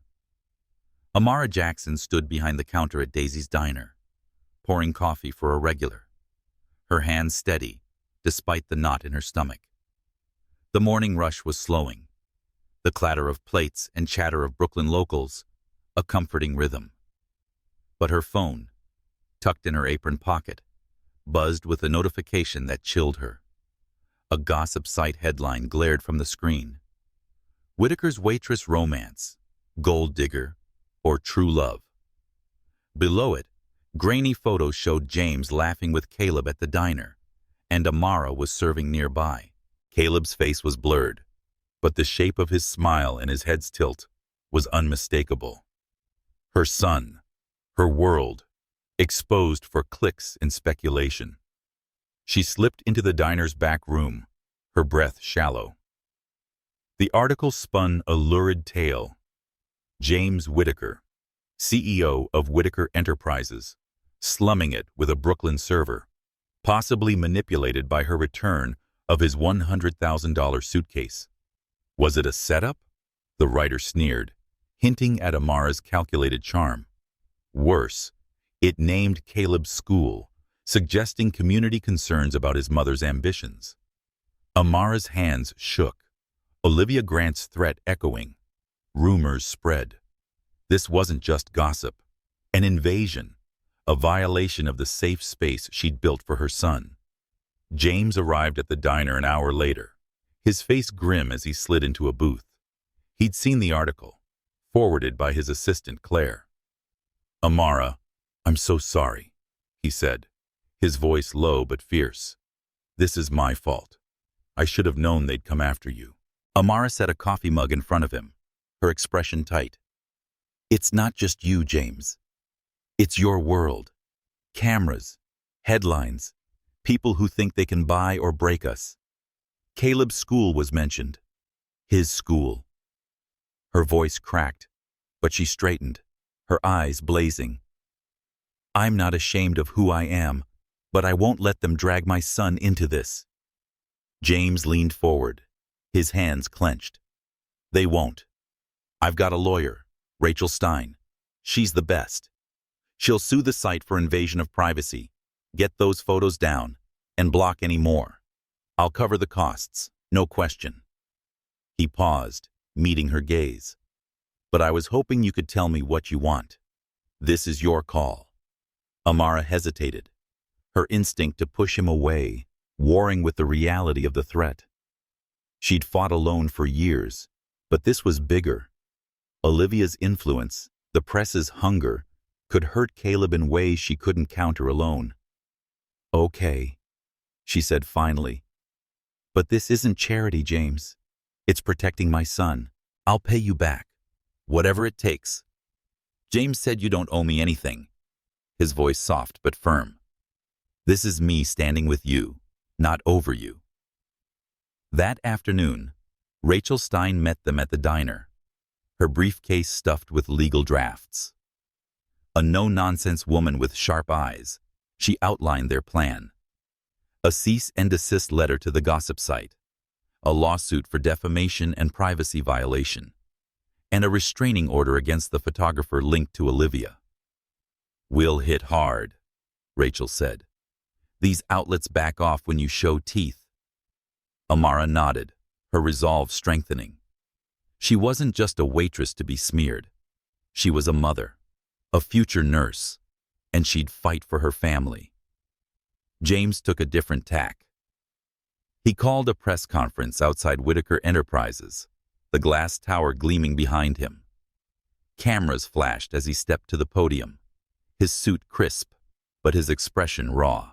Speaker 1: Amara Jackson stood behind the counter at Daisy's diner, pouring coffee for a regular, her hands steady despite the knot in her stomach. The morning rush was slowing, the clatter of plates and chatter of Brooklyn locals, a comforting rhythm. But her phone, tucked in her apron pocket, buzzed with a notification that chilled her. A gossip site headline glared from the screen. Whitaker's waitress romance, gold digger, or true love. Below it, grainy photos showed James laughing with Caleb at the diner, and Amara was serving nearby. Caleb's face was blurred, but the shape of his smile and his head's tilt was unmistakable. Her son, her world, exposed for clicks and speculation. She slipped into the diner's back room, her breath shallow. The article spun a lurid tale. James Whitaker, CEO of Whitaker Enterprises, slumming it with a Brooklyn server, possibly manipulated by her return of his $100,000 suitcase. Was it a setup? The writer sneered, hinting at Amara's calculated charm. Worse, it named Caleb's school, suggesting community concerns about his mother's ambitions. Amara's hands shook, Olivia Grant's threat echoing. Rumors spread. This wasn't just gossip, an invasion, a violation of the safe space she'd built for her son. James arrived at the diner an hour later, his face grim as he slid into a booth. He'd seen the article, forwarded by his assistant Claire. Amara, I'm so sorry, he said, his voice low but fierce. This is my fault. I should have known they'd come after you. Amara set a coffee mug in front of him, her expression tight. It's not just you, James. It's your world. Cameras, headlines, people who think they can buy or break us. Caleb's school was mentioned. His school. Her voice cracked, but she straightened, her eyes blazing. I'm not ashamed of who I am, but I won't let them drag my son into this. James leaned forward, his hands clenched. They won't. I've got a lawyer, Rachel Stein. She's the best. She'll sue the site for invasion of privacy, get those photos down, and block any more. I'll cover the costs, no question. He paused, meeting her gaze. But I was hoping you could tell me what you want. This is your call. Amara hesitated, her instinct to push him away, warring with the reality of the threat. She'd fought alone for years, but this was bigger. Olivia's influence, the press's hunger, could hurt Caleb in ways she couldn't counter alone. Okay, she said finally. But this isn't charity, James. It's protecting my son. I'll pay you back, whatever it takes. James said you don't owe me anything. His voice soft but firm. This is me standing with you, not over you. That afternoon, Rachel Stein met them at the diner, her briefcase stuffed with legal drafts. A no-nonsense woman with sharp eyes, she outlined their plan. A cease and desist letter to the gossip site, a lawsuit for defamation and privacy violation, and a restraining order against the photographer linked to Olivia. We'll hit hard, Rachel said. These outlets back off when you show teeth. Amara nodded, her resolve strengthening. She wasn't just a waitress to be smeared. She was a mother, a future nurse, and she'd fight for her family. James took a different tack. He called a press conference outside Whitaker Enterprises, the glass tower gleaming behind him. Cameras flashed as he stepped to the podium, his suit crisp, but his expression raw.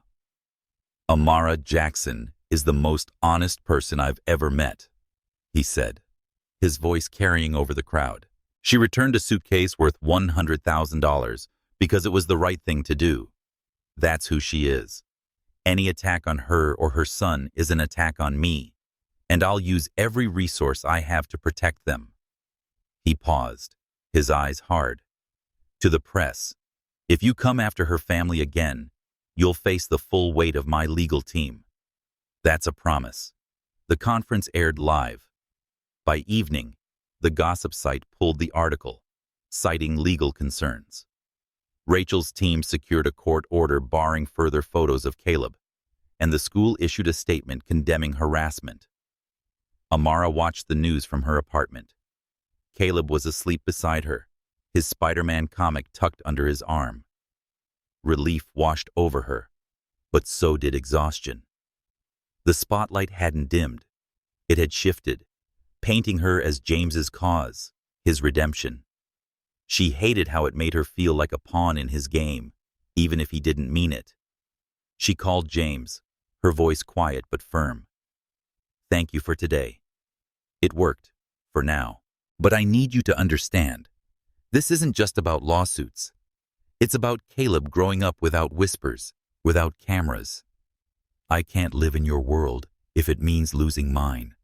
Speaker 1: Amara Jackson is the most honest person I've ever met, he said, his voice carrying over the crowd. She returned a suitcase worth $100,000 because it was the right thing to do. That's who she is. Any attack on her or her son is an attack on me, and I'll use every resource I have to protect them. He paused, his eyes hard. To the press, if you come after her family again, you'll face the full weight of my legal team. That's a promise. The conference aired live. By evening, the gossip site pulled the article, citing legal concerns. Rachel's team secured a court order barring further photos of Caleb, and the school issued a statement condemning harassment. Amara watched the news from her apartment. Caleb was asleep beside her, his Spider-Man comic tucked under his arm. Relief washed over her, but so did exhaustion. The spotlight hadn't dimmed. It had shifted, painting her as James's cause, his redemption. She hated how it made her feel like a pawn in his game, even if he didn't mean it. She called James, her voice quiet but firm. Thank you for today. It worked, for now. But I need you to understand, this isn't just about lawsuits. It's about Caleb growing up without whispers, without cameras. I can't live in your world if it means losing mine.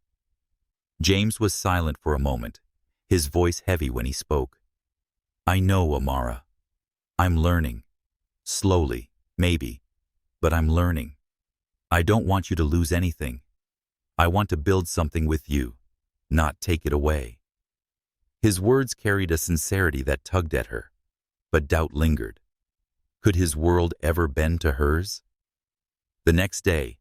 Speaker 1: James was silent for a moment, his voice heavy when he spoke. I know, Amara. I'm learning. Slowly, maybe, but I'm learning. I don't want you to lose anything. I want to build something with you, not take it away. His words carried a sincerity that tugged at her, but doubt lingered. Could his world ever bend to hers? The next day,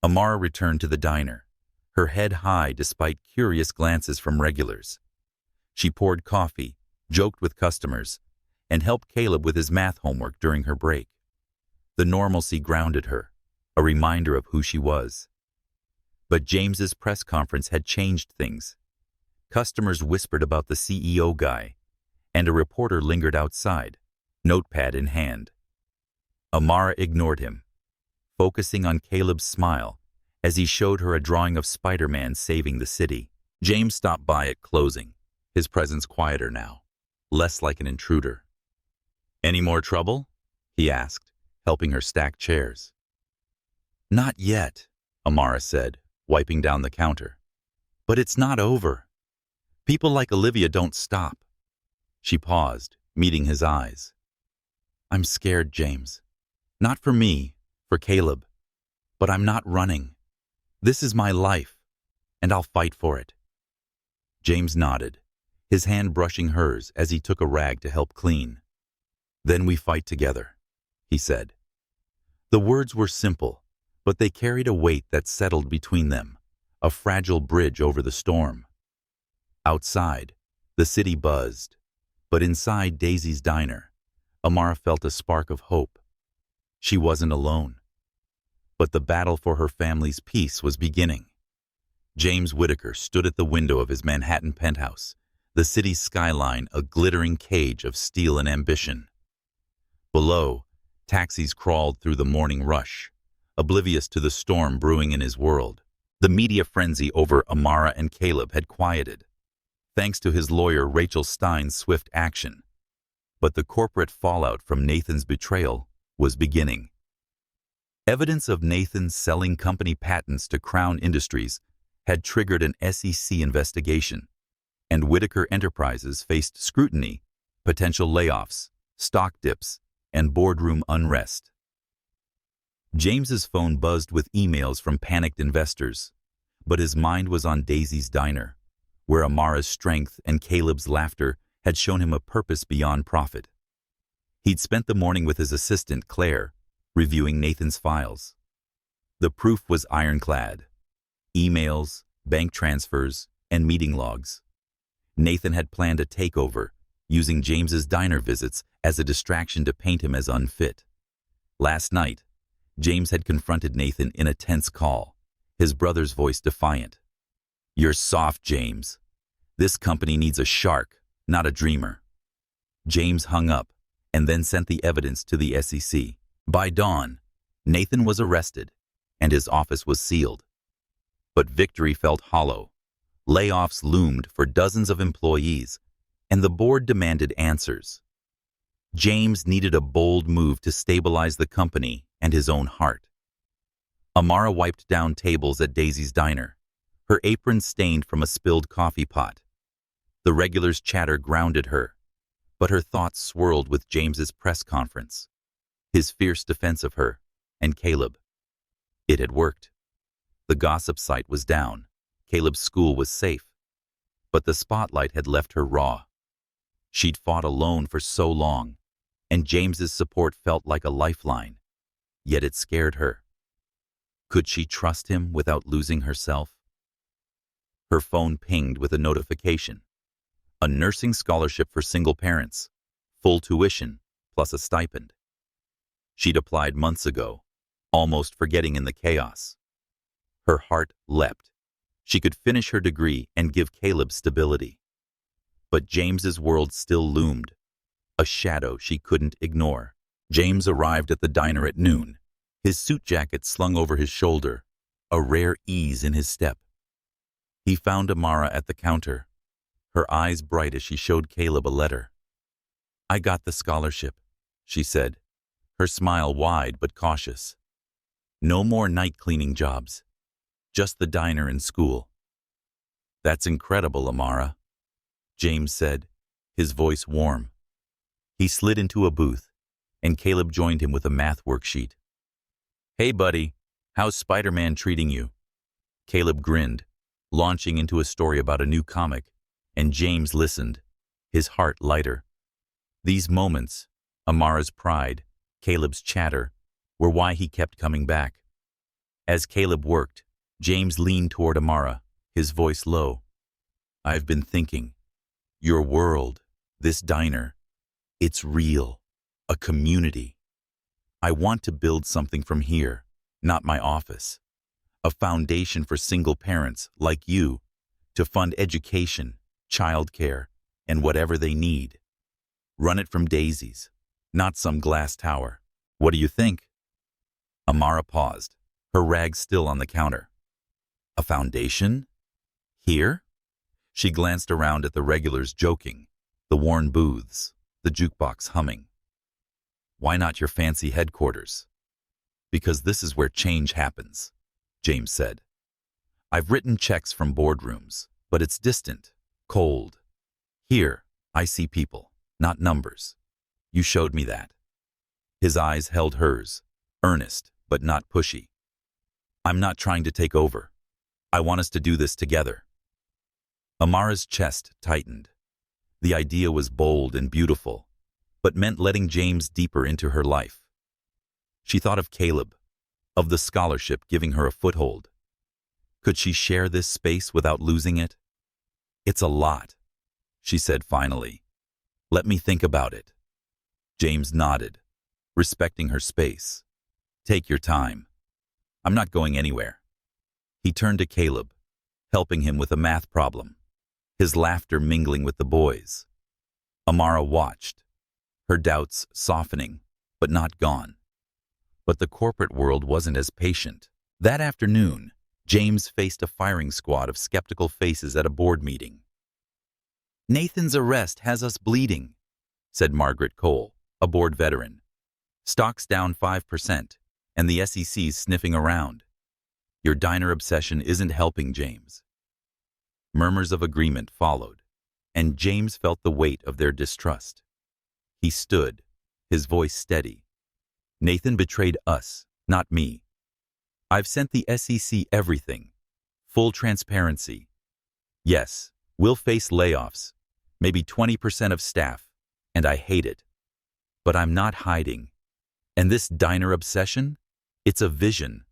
Speaker 1: Amara returned to the diner, her head high despite curious glances from regulars. She poured coffee, joked with customers, and helped Caleb with his math homework during her break. The normalcy grounded her, a reminder of who she was. But James's press conference had changed things. Customers whispered about the CEO guy, and a reporter lingered outside, notepad in hand. Amara ignored him, focusing on Caleb's smile as he showed her a drawing of Spider-Man saving the city. James stopped by at closing, his presence quieter now, less like an intruder. Any more trouble? He asked, helping her stack chairs. Not yet, Amara said, wiping down the counter. But it's not over. People like Olivia don't stop. She paused, meeting his eyes. I'm scared, James. Not for me, for Caleb. But I'm not running. This is my life, and I'll fight for it. James nodded, his hand brushing hers as he took a rag to help clean. Then we fight together, he said. The words were simple, But they carried a weight that settled between them, a fragile bridge over the storm. Outside, the city buzzed, but inside Daisy's diner, Amara felt a spark of hope. She wasn't alone. But the battle for her family's peace was beginning. James Whitaker stood at the window of his Manhattan penthouse, the city's skyline a glittering cage of steel and ambition. Below, taxis crawled through the morning rush, oblivious to the storm brewing in his world. The media frenzy over Amara and Caleb had quieted, thanks to his lawyer Rachel Stein's swift action. But the corporate fallout from Nathan's betrayal was beginning. Evidence of Nathan's selling company patents to Crown Industries had triggered an SEC investigation, and Whitaker Enterprises faced scrutiny, potential layoffs, stock dips, and boardroom unrest. James's phone buzzed with emails from panicked investors, but his mind was on Daisy's diner, where Amara's strength and Caleb's laughter had shown him a purpose beyond profit. He'd spent the morning with his assistant, Claire, reviewing Nathan's files. The proof was ironclad: emails, bank transfers, and meeting logs. Nathan had planned a takeover, using James's diner visits as a distraction to paint him as unfit. Last night, James had confronted Nathan in a tense call, his brother's voice defiant. "You're soft, James. This company needs a shark, not a dreamer." James hung up and then sent the evidence to the SEC. By dawn, Nathan was arrested, and his office was sealed. But victory felt hollow. Layoffs loomed for dozens of employees, and the board demanded answers. James needed a bold move to stabilize the company and his own heart. Amara wiped down tables at Daisy's diner, her apron stained from a spilled coffee pot. The regulars' chatter grounded her, but her thoughts swirled with James's press conference, his fierce defense of her, and Caleb. It had worked. The gossip site was down, Caleb's school was safe, but the spotlight had left her raw. She'd fought alone for so long, and James's support felt like a lifeline, yet it scared her. Could she trust him without losing herself? Her phone pinged with a notification. A nursing scholarship for single parents, full tuition, plus a stipend. She'd applied months ago, almost forgetting in the chaos. Her heart leapt. She could finish her degree and give Caleb stability. But James's world still loomed, a shadow she couldn't ignore. James arrived at the diner at noon, his suit jacket slung over his shoulder, a rare ease in his step. He found Amara at the counter, her eyes bright as she showed Caleb a letter. "I got the scholarship," she said, her smile wide but cautious. "No more night cleaning jobs, just the diner and school." "That's incredible, Amara," James said, his voice warm. He slid into a booth, and Caleb joined him with a math worksheet. "Hey, buddy, how's Spider-Man treating you?" Caleb grinned, launching into a story about a new comic, and James listened, his heart lighter. These moments, Amara's pride, Caleb's chatter, were why he kept coming back. As Caleb worked, James leaned toward Amara, his voice low. "I've been thinking. Your world, this diner, it's real, a community. I want to build something from here, not my office. A foundation for single parents like you to fund education, childcare, and whatever they need. Run it from Daisy's, not some glass tower. What do you think?" Amara paused, her rag still on the counter. "A foundation? Here?" She glanced around at the regulars joking, the worn booths, the jukebox humming. "Why not your fancy headquarters?" "Because this is where change happens," James said. "I've written checks from boardrooms, but it's distant, cold. Here, I see people, not numbers. You showed me that." His eyes held hers, earnest but not pushy. "I'm not trying to take over. I want us to do this together." Amara's chest tightened. The idea was bold and beautiful, but meant letting James deeper into her life. She thought of Caleb, of the scholarship giving her a foothold. Could she share this space without losing it? It's a lot, she said finally. Let me think about it. James nodded, respecting her space. Take your time. I'm not going anywhere. He turned to Caleb, helping him with a math problem, his laughter mingling with the boys. Amara watched, her doubts softening, but not gone. But the corporate world wasn't as patient. That afternoon, James faced a firing squad of skeptical faces at a board meeting. "Nathan's arrest has us bleeding," said Margaret Cole, a board veteran. "Stocks down 5%, and the SEC's sniffing around. Your diner obsession isn't helping, James." Murmurs of agreement followed, and James felt the weight of their distrust. He stood, his voice steady. "Nathan betrayed us, not me. I've sent the SEC everything. Full transparency. Yes, we'll face layoffs, maybe 20% of staff, and I hate it. But I'm not hiding. And this diner obsession? It's a vision.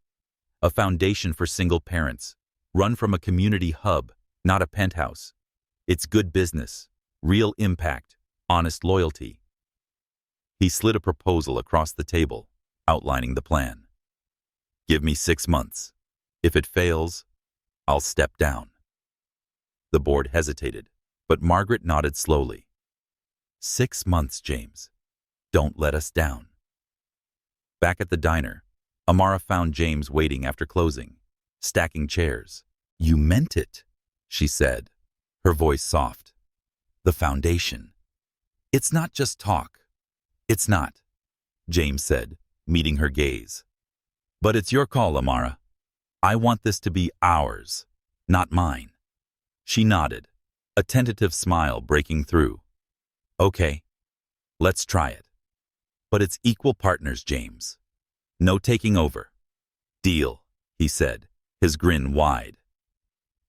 Speaker 1: A foundation for single parents, run from a community hub, not a penthouse. It's good business, real impact, honest loyalty." He slid a proposal across the table, outlining the plan. "Give me 6 months. If it fails, I'll step down." The board hesitated, but Margaret nodded slowly. 6 months, James. Don't let us down." Back at the diner, Amara found James waiting after closing, stacking chairs. "You meant it," she said, her voice soft. "The foundation. It's not just talk." "It's not," James said, meeting her gaze. "But it's your call, Amara. I want this to be ours, not mine." She nodded, a tentative smile breaking through. "Okay, let's try it. But it's equal partners, James. No taking over." "Deal," he said, his grin wide.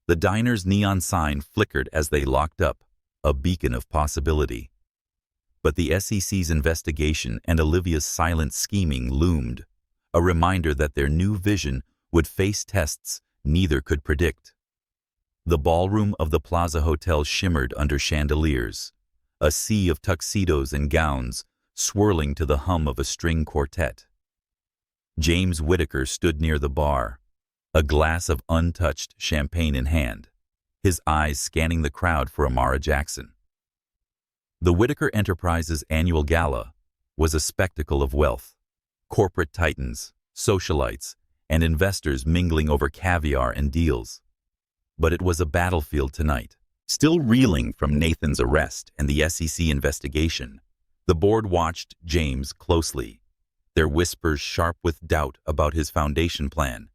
Speaker 1: The diner's neon sign flickered as they locked up, a beacon of possibility. But the SEC's investigation and Olivia's silent scheming loomed, a reminder that their new vision would face tests neither could predict. The ballroom of the Plaza Hotel shimmered under chandeliers, a sea of tuxedos and gowns swirling to the hum of a string quartet. James Whitaker stood near the bar, a glass of untouched champagne in hand, his eyes scanning the crowd for Amara Jackson. The Whitaker Enterprises annual gala was a spectacle of wealth. Corporate titans, socialites, and investors mingling over caviar and deals. But it was a battlefield tonight. Still reeling from Nathan's arrest and the SEC investigation, the board watched James closely, their whispers sharp with doubt about his foundation plan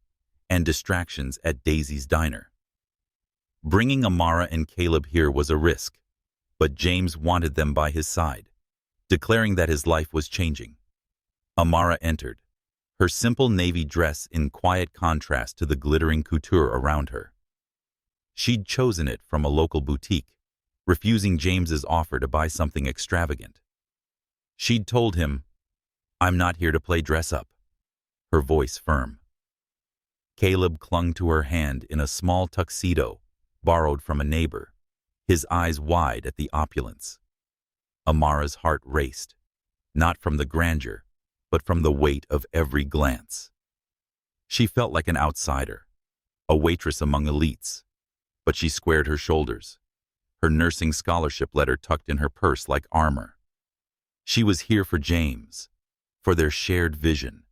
Speaker 1: and distractions at Daisy's diner. Bringing Amara and Caleb here was a risk, but James wanted them by his side, declaring that his life was changing. Amara entered, her simple navy dress in quiet contrast to the glittering couture around her. She'd chosen it from a local boutique, refusing James's offer to buy something extravagant. She'd told him, "I'm not here to play dress-up," her voice firm. Caleb clung to her hand in a small tuxedo, borrowed from a neighbor, his eyes wide at the opulence. Amara's heart raced, not from the grandeur, but from the weight of every glance. She felt like an outsider, a waitress among elites, but she squared her shoulders, her nursing scholarship letter tucked in her purse like armor. She was here for James, for their shared vision,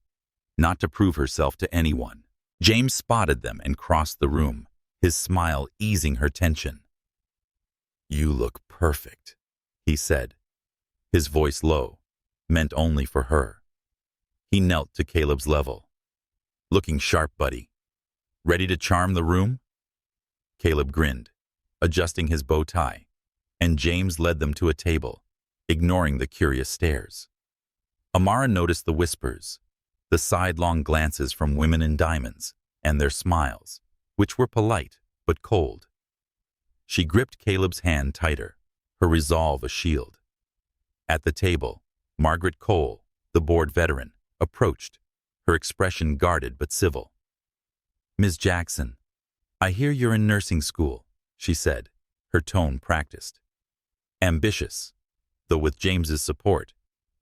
Speaker 1: not to prove herself to anyone. James spotted them and crossed the room, his smile easing her tension. "You look perfect," he said, his voice low, meant only for her. He knelt to Caleb's level. "Looking sharp, buddy. Ready to charm the room?" Caleb grinned, adjusting his bow tie, and James led them to a table, ignoring the curious stares. Amara noticed the whispers, the sidelong glances from women in diamonds, and their smiles, which were polite but cold. She gripped Caleb's hand tighter, her resolve a shield. At the table, Margaret Cole, the board veteran, approached, her expression guarded but civil. "Ms. Jackson, I hear you're in nursing school," she said, her tone practiced. "Ambitious, though with James's support,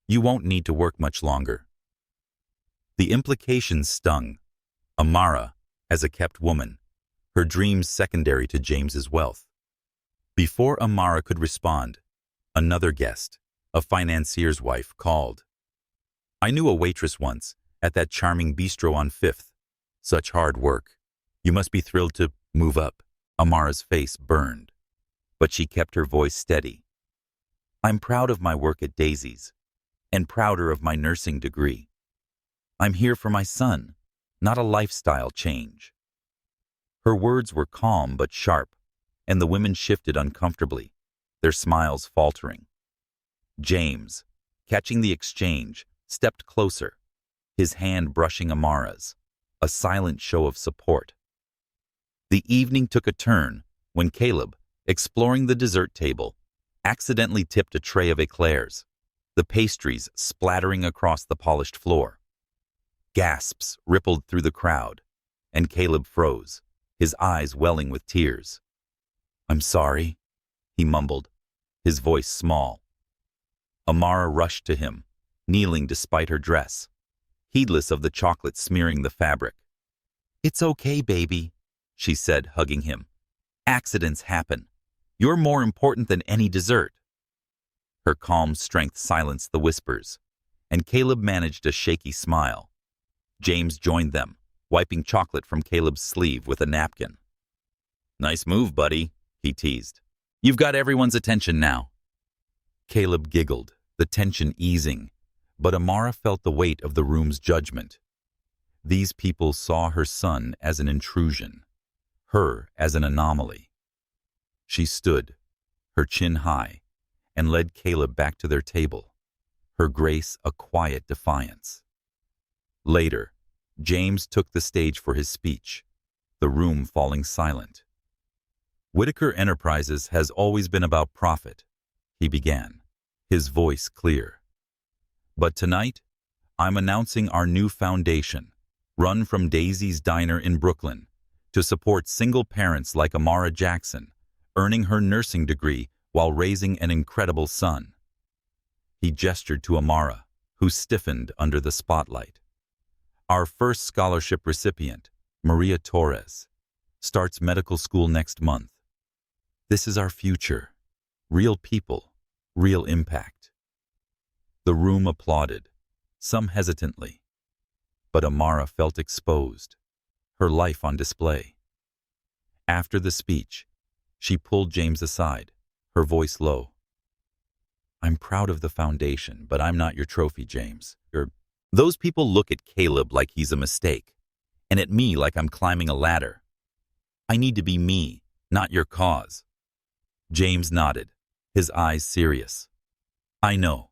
Speaker 1: you won't need to work much longer." The implications stung. Amara, as a kept woman, her dreams secondary to James's wealth. Before Amara could respond, another guest, a financier's wife, called. "I knew a waitress once, at that charming bistro on 5th. Such hard work. You must be thrilled to move up." Amara's face burned, but she kept her voice steady. "I'm proud of my work at Daisy's, and prouder of my nursing degree. I'm here for my son, not a lifestyle change." Her words were calm but sharp, and the women shifted uncomfortably, their smiles faltering. James, catching the exchange, stepped closer, his hand brushing Amara's, a silent show of support. The evening took a turn when Caleb, exploring the dessert table, accidentally tipped a tray of eclairs, the pastries splattering across the polished floor. Gasps rippled through the crowd, and Caleb froze, his eyes welling with tears. "I'm sorry," he mumbled, his voice small. Amara rushed to him, kneeling despite her dress, heedless of the chocolate smearing the fabric. "It's okay, baby," she said, hugging him. "Accidents happen. You're more important than any dessert." Her calm strength silenced the whispers, and Caleb managed a shaky smile. James joined them, wiping chocolate from Caleb's sleeve with a napkin. "Nice move, buddy," he teased. "You've got everyone's attention now." Caleb giggled, the tension easing, but Amara felt the weight of the room's judgment. These people saw her son as an intrusion, her as an anomaly. She stood, her chin high, and led Caleb back to their table, her grace a quiet defiance. Later, James took the stage for his speech, the room falling silent. "Whitaker Enterprises has always been about profit," he began, his voice clear. "But tonight, I'm announcing our new foundation, run from Daisy's Diner in Brooklyn, to support single parents like Amara Jackson, earning her nursing degree while raising an incredible son." He gestured to Amara, who stiffened under the spotlight. "Our first scholarship recipient, Maria Torres, starts medical school next month. This is our future. Real people, real impact." The room applauded, some hesitantly. But Amara felt exposed, her life on display. After the speech, she pulled James aside, her voice low. "I'm proud of the foundation, but I'm not your trophy, James. Those people look at Caleb like he's a mistake, and at me like I'm climbing a ladder. I need to be me, not your cause." James nodded, his eyes serious. "I know.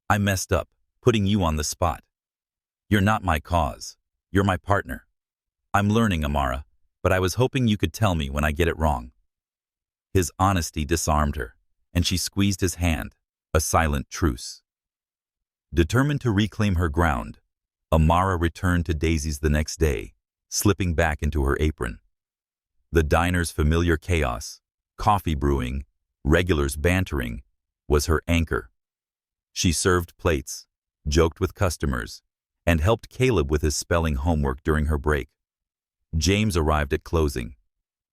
Speaker 1: I messed up, putting you on the spot. You're not my cause. You're my partner. I'm learning, Amara, but I was hoping you could tell me when I get it wrong." His honesty disarmed her, and she squeezed his hand, a silent truce. Determined to reclaim her ground, Amara returned to Daisy's the next day, slipping back into her apron. The diner's familiar chaos, coffee brewing, regulars bantering, was her anchor. She served plates, joked with customers, and helped Caleb with his spelling homework during her break. James arrived at closing,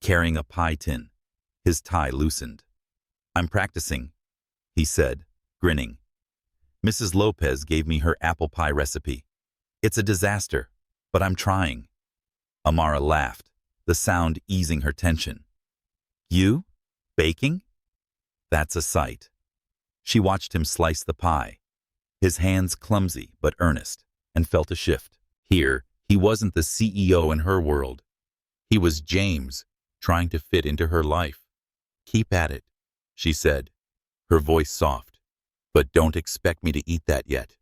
Speaker 1: carrying a pie tin, his tie loosened. "I'm practicing," he said, grinning. "Mrs. Lopez gave me her apple pie recipe. It's a disaster, but I'm trying." Amara laughed, the sound easing her tension. "You? Baking? That's a sight." She watched him slice the pie, his hands clumsy but earnest, and felt a shift. Here, he wasn't the CEO in her world. He was James, trying to fit into her life. "Keep at it," she said, her voice soft. "But don't expect me to eat that yet."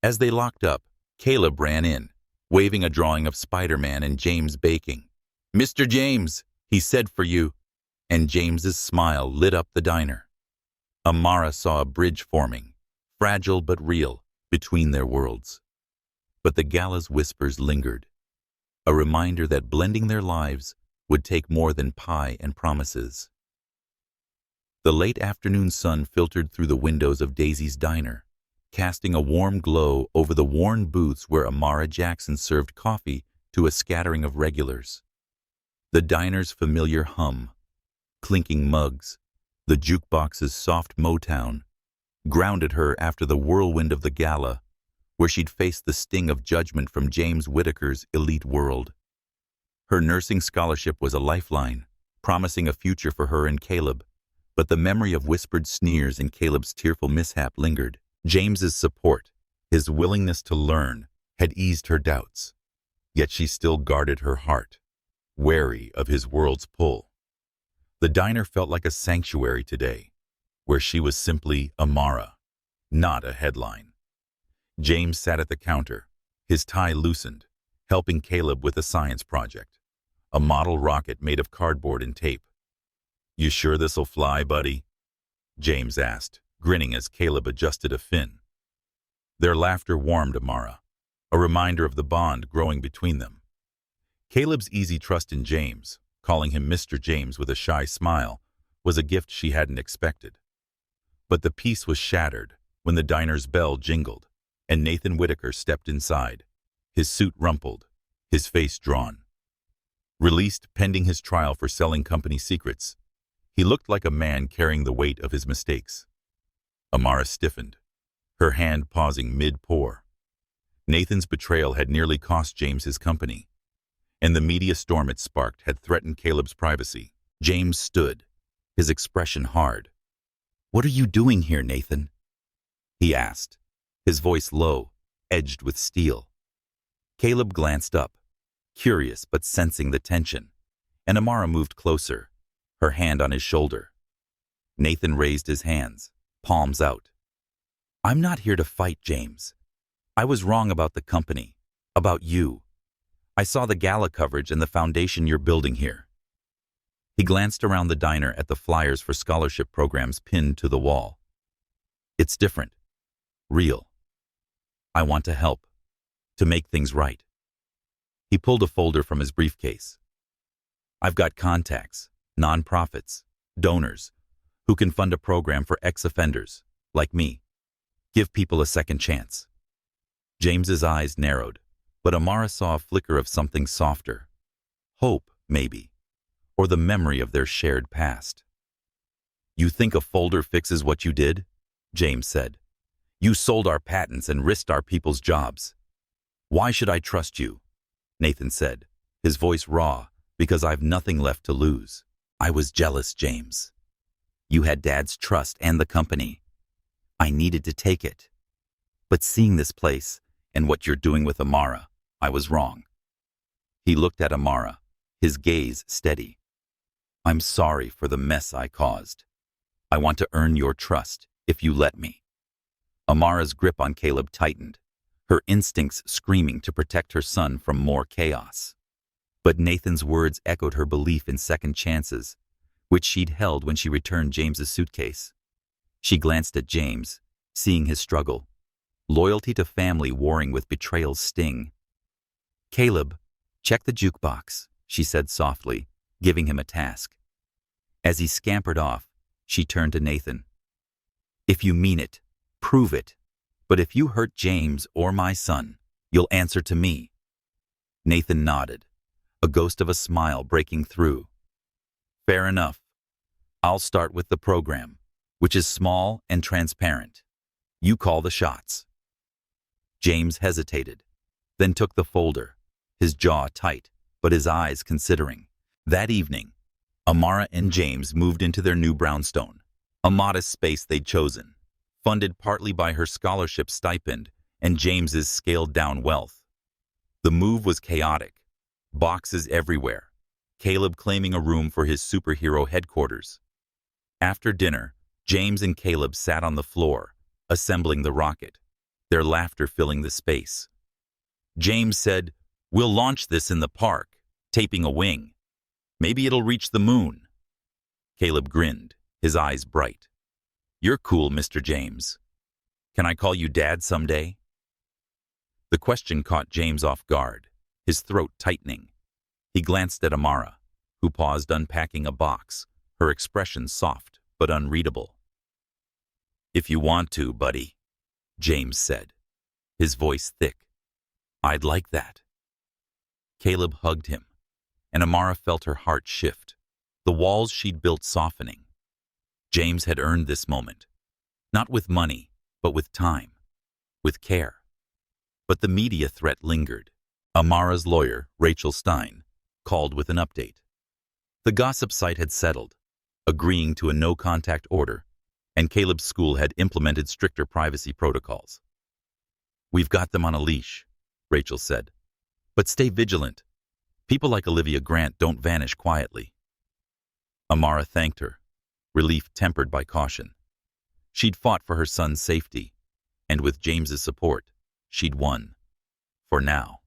Speaker 1: As they locked up, Caleb ran in, waving a drawing of Spider-Man and James baking. "Mr. James, he said for you," and James's smile lit up the diner. Amara saw a bridge forming, fragile but real, between their worlds. But the gala's whispers lingered, a reminder that blending their lives would take more than pie and promises. The late afternoon sun filtered through the windows of Daisy's diner, casting a warm glow over the worn booths where Amara Jackson served coffee to a scattering of regulars. The diner's familiar hum, clinking mugs, the jukebox's soft Motown, grounded her after the whirlwind of the gala, where she'd faced the sting of judgment from James Whitaker's elite world. Her nursing scholarship was a lifeline, promising a future for her and Caleb, but the memory of whispered sneers and Caleb's tearful mishap lingered. James's support, his willingness to learn, had eased her doubts, yet she still guarded her heart, wary of his world's pull. The diner felt like a sanctuary today, where she was simply Amara, not a headline. James sat at the counter, his tie loosened, helping Caleb with a science project, a model rocket made of cardboard and tape. "You sure this'll fly, buddy?" James asked, grinning as Caleb adjusted a fin. Their laughter warmed Amara, a reminder of the bond growing between them. Caleb's easy trust in James, calling him Mr. James with a shy smile, was a gift she hadn't expected. But the peace was shattered when the diner's bell jingled and Nathan Whitaker stepped inside, his suit rumpled, his face drawn. Released pending his trial for selling company secrets, he looked like a man carrying the weight of his mistakes. Amara stiffened, her hand pausing mid-pour. Nathan's betrayal had nearly cost James his company, and the media storm it sparked had threatened Caleb's privacy. James stood, his expression hard. "What are you doing here, Nathan?" he asked, his voice low, edged with steel. Caleb glanced up, curious but sensing the tension, and Amara moved closer, her hand on his shoulder. Nathan raised his hands, palms out. "I'm not here to fight, James. I was wrong about the company, about you. I saw the gala coverage and the foundation you're building here." He glanced around the diner at the flyers for scholarship programs pinned to the wall. "It's different. Real. I want to help. To make things right." He pulled a folder from his briefcase. "I've got contacts, nonprofits, donors, who can fund a program for ex-offenders, like me. Give people a second chance." James's eyes narrowed, but Amara saw a flicker of something softer. Hope, maybe, or the memory of their shared past. "You think a folder fixes what you did?" James said. "You sold our patents and risked our people's jobs. Why should I trust you?" Nathan said, his voice raw, "Because I've nothing left to lose." "I was jealous, James. You had Dad's trust and the company. I needed to take it. But seeing this place and what you're doing with Amara, I was wrong." He looked at Amara, his gaze steady. "I'm sorry for the mess I caused. I want to earn your trust, if you let me." Amara's grip on Caleb tightened, her instincts screaming to protect her son from more chaos. But Nathan's words echoed her belief in second chances, which she'd held when she returned James's suitcase. She glanced at James, seeing his struggle, loyalty to family warring with betrayal's sting. "Caleb, check the jukebox," she said softly, giving him a task. As he scampered off, she turned to Nathan. "If you mean it, prove it. But if you hurt James or my son, you'll answer to me." Nathan nodded, a ghost of a smile breaking through. "Fair enough. I'll start with the program, which is small and transparent. You call the shots." James hesitated, then took the folder, his jaw tight, but his eyes considering. That evening, Amara and James moved into their new brownstone, a modest space they'd chosen, funded partly by her scholarship stipend and James's scaled-down wealth. The move was chaotic, boxes everywhere, Caleb claiming a room for his superhero headquarters. After dinner, James and Caleb sat on the floor, assembling the rocket, their laughter filling the space. James said, "We'll launch this in the park, taping a wing. Maybe it'll reach the moon." Caleb grinned, his eyes bright. "You're cool, Mr. James. Can I call you Dad someday?" The question caught James off guard, his throat tightening. He glanced at Amara, who paused unpacking a box, her expression soft but unreadable. "If you want to, buddy," James said, his voice thick. "I'd like that." Caleb hugged him, and Amara felt her heart shift, the walls she'd built softening. James had earned this moment, not with money, but with time, with care. But the media threat lingered. Amara's lawyer, Rachel Stein, called with an update. The gossip site had settled, agreeing to a no-contact order, and Caleb's school had implemented stricter privacy protocols. "We've got them on a leash," Rachel said. "But stay vigilant. People like Olivia Grant don't vanish quietly." Amara thanked her, relief tempered by caution. She'd fought for her son's safety, and with James's support, she'd won. For now.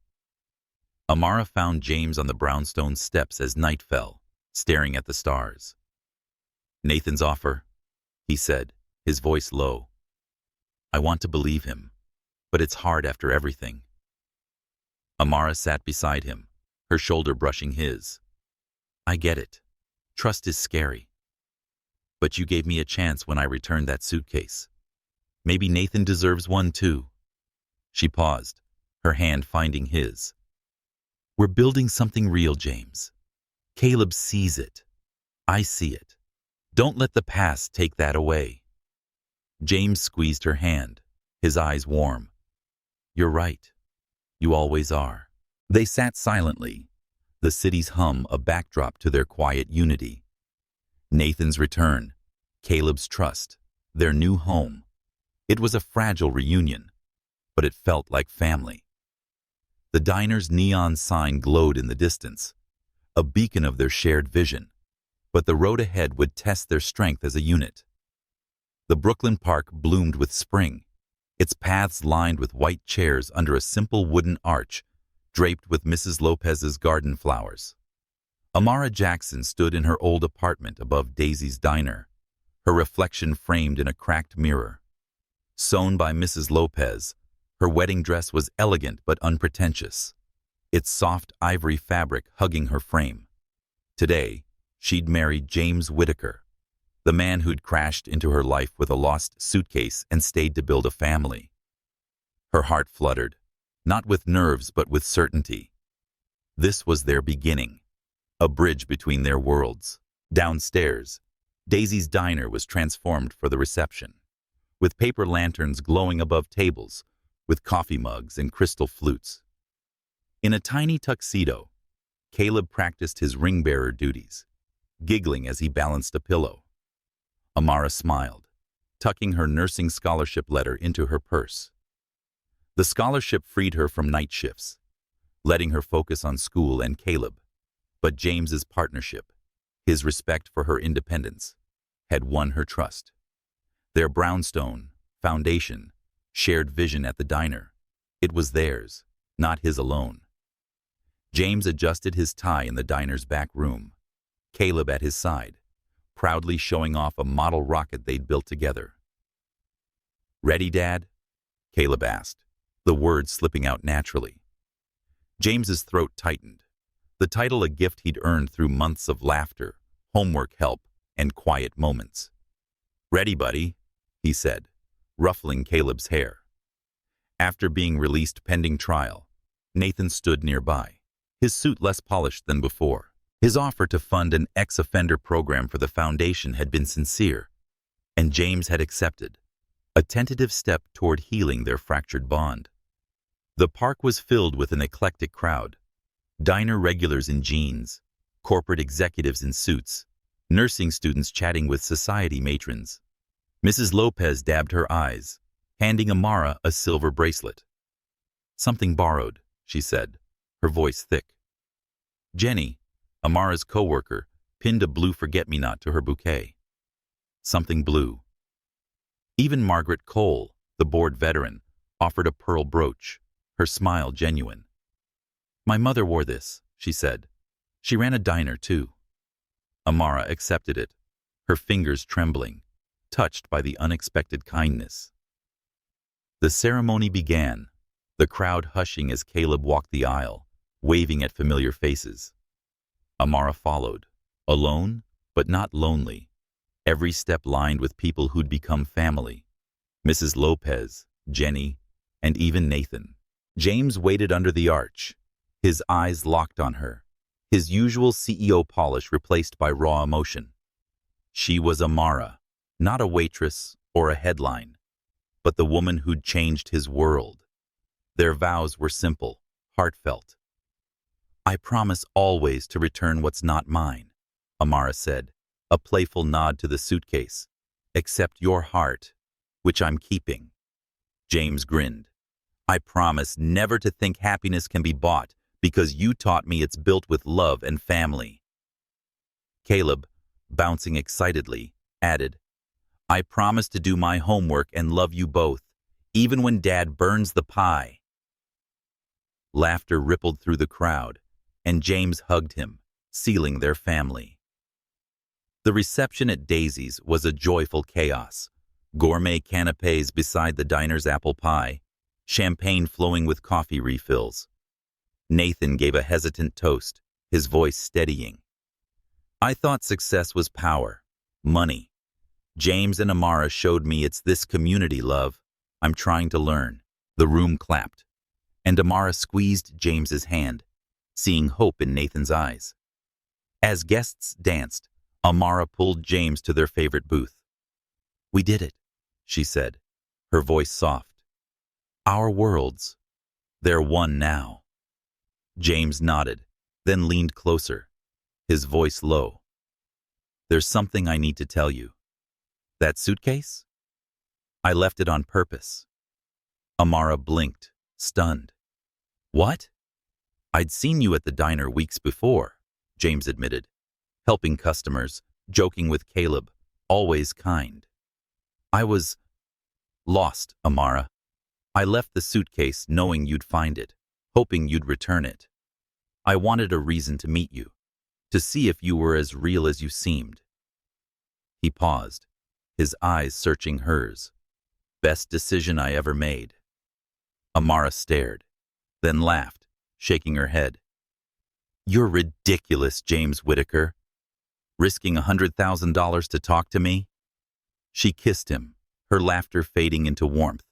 Speaker 1: Amara found James on the brownstone steps as night fell, staring at the stars. "Nathan's offer," he said, his voice low. "I want to believe him, but it's hard after everything." Amara sat beside him, her shoulder brushing his. "I get it. Trust is scary. But you gave me a chance when I returned that suitcase. Maybe Nathan deserves one too." She paused, her hand finding his. "We're building something real, James. Caleb sees it. I see it. Don't let the past take that away." James squeezed her hand, his eyes warm. "You're right. You always are." They sat silently, the city's hum a backdrop to their quiet unity. Nathan's return, Caleb's trust, their new home. It was a fragile reunion, but it felt like family. The diner's neon sign glowed in the distance, a beacon of their shared vision, but the road ahead would test their strength as a unit. The Brooklyn Park bloomed with spring, its paths lined with white chairs under a simple wooden arch draped with Mrs. Lopez's garden flowers. Amara Jackson stood in her old apartment above Daisy's diner, her reflection framed in a cracked mirror. Sewn by Mrs. Lopez, her wedding dress was elegant but unpretentious, its soft ivory fabric hugging her frame. Today, she'd married James Whitaker, the man who'd crashed into her life with a lost suitcase and stayed to build a family. Her heart fluttered, not with nerves but with certainty. This was their beginning, a bridge between their worlds. Downstairs, Daisy's diner was transformed for the reception, with paper lanterns glowing above tables, with coffee mugs and crystal flutes. In a tiny tuxedo, Caleb practiced his ring-bearer duties, giggling as he balanced a pillow. Amara smiled, tucking her nursing scholarship letter into her purse. The scholarship freed her from night shifts, letting her focus on school and Caleb. But James's partnership, his respect for her independence, had won her trust. Their brownstone, foundation, shared vision at the diner. It was theirs, not his alone. James adjusted his tie in the diner's back room, Caleb at his side, proudly showing off a model rocket they'd built together. "Ready, Dad?" Caleb asked, the words slipping out naturally. James's throat tightened, the title a gift he'd earned through months of laughter, homework help, and quiet moments. "Ready, buddy," he said, ruffling Caleb's hair. After being released pending trial, Nathan stood nearby, his suit less polished than before. His offer to fund an ex-offender program for the foundation had been sincere, and James had accepted, a tentative step toward healing their fractured bond. The park was filled with an eclectic crowd, diner regulars in jeans, corporate executives in suits, nursing students chatting with society matrons. Mrs. Lopez dabbed her eyes, handing Amara a silver bracelet. "Something borrowed," she said, her voice thick. Jenny, Amara's co-worker, pinned a blue forget-me-not to her bouquet. Something blue. Even Margaret Cole, the board veteran, offered a pearl brooch, her smile genuine. "My mother wore this," she said. "She ran a diner, too." Amara accepted it, her fingers trembling, touched by the unexpected kindness. The ceremony began, the crowd hushing as Caleb walked the aisle, waving at familiar faces. Amara followed, alone, but not lonely, every step lined with people who'd become family. Mrs. Lopez, Jenny, and even Nathan. James waited under the arch, his eyes locked on her, his usual CEO polish replaced by raw emotion. She was Amara, not a waitress or a headline, but the woman who'd changed his world. Their vows were simple, heartfelt. "I promise always to return what's not mine," Amara said, a playful nod to the suitcase, "except your heart, which I'm keeping." James grinned. "I promise never to think happiness can be bought because you taught me it's built with love and family." Caleb, bouncing excitedly, added, "I promise to do my homework and love you both, even when Dad burns the pie." Laughter rippled through the crowd, and James hugged him, sealing their family. The reception at Daisy's was a joyful chaos. Gourmet canapés beside the diner's apple pie, champagne flowing with coffee refills. Nathan gave a hesitant toast, his voice steadying. "I thought success was power, money. James and Amara showed me it's this community, love. I'm trying to learn." The room clapped, and Amara squeezed James's hand, seeing hope in Nathan's eyes. As guests danced, Amara pulled James to their favorite booth. "We did it," she said, her voice soft. "Our worlds, they're one now." James nodded, then leaned closer, his voice low. "There's something I need to tell you. That suitcase? I left it on purpose." Amara blinked, stunned. "What?" "I'd seen you at the diner weeks before," James admitted, helping customers, joking with Caleb, always kind. "I was lost, Amara. I left the suitcase knowing you'd find it, hoping you'd return it. I wanted a reason to meet you, to see if you were as real as you seemed." He paused, his eyes searching hers. "Best decision I ever made." Amara stared, then laughed, shaking her head. "You're ridiculous, James Whitaker. Risking $100,000 to talk to me?" She kissed him, her laughter fading into warmth.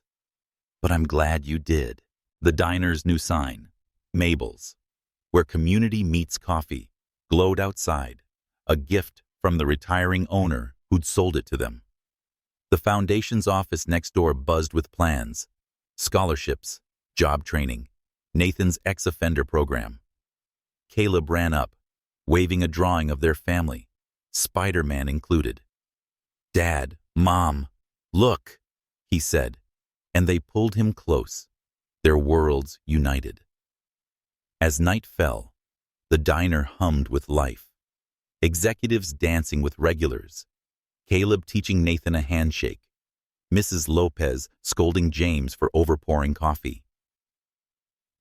Speaker 1: "But I'm glad you did." The diner's new sign, Mabel's, where community meets coffee, glowed outside, a gift from the retiring owner who'd sold it to them. The foundation's office next door buzzed with plans, scholarships, job training, Nathan's ex-offender program. Caleb ran up, waving a drawing of their family, Spider-Man included. "Dad, Mom, look," he said, and they pulled him close, their worlds united. As night fell, the diner hummed with life. Executives dancing with regulars, Caleb teaching Nathan a handshake, Mrs. Lopez scolding James for overpouring coffee.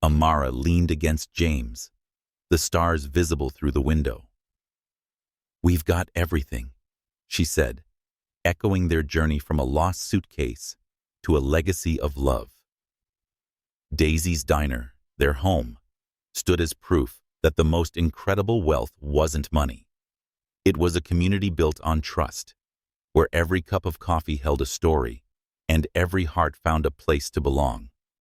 Speaker 1: Amara leaned against James, the stars visible through the window. "We've got everything," she said, echoing their journey from a lost suitcase to a legacy of love. Daisy's Diner, their home, stood as proof that the most incredible wealth wasn't money. It was a community built on trust, where every cup of coffee held a story and every heart found a place to belong.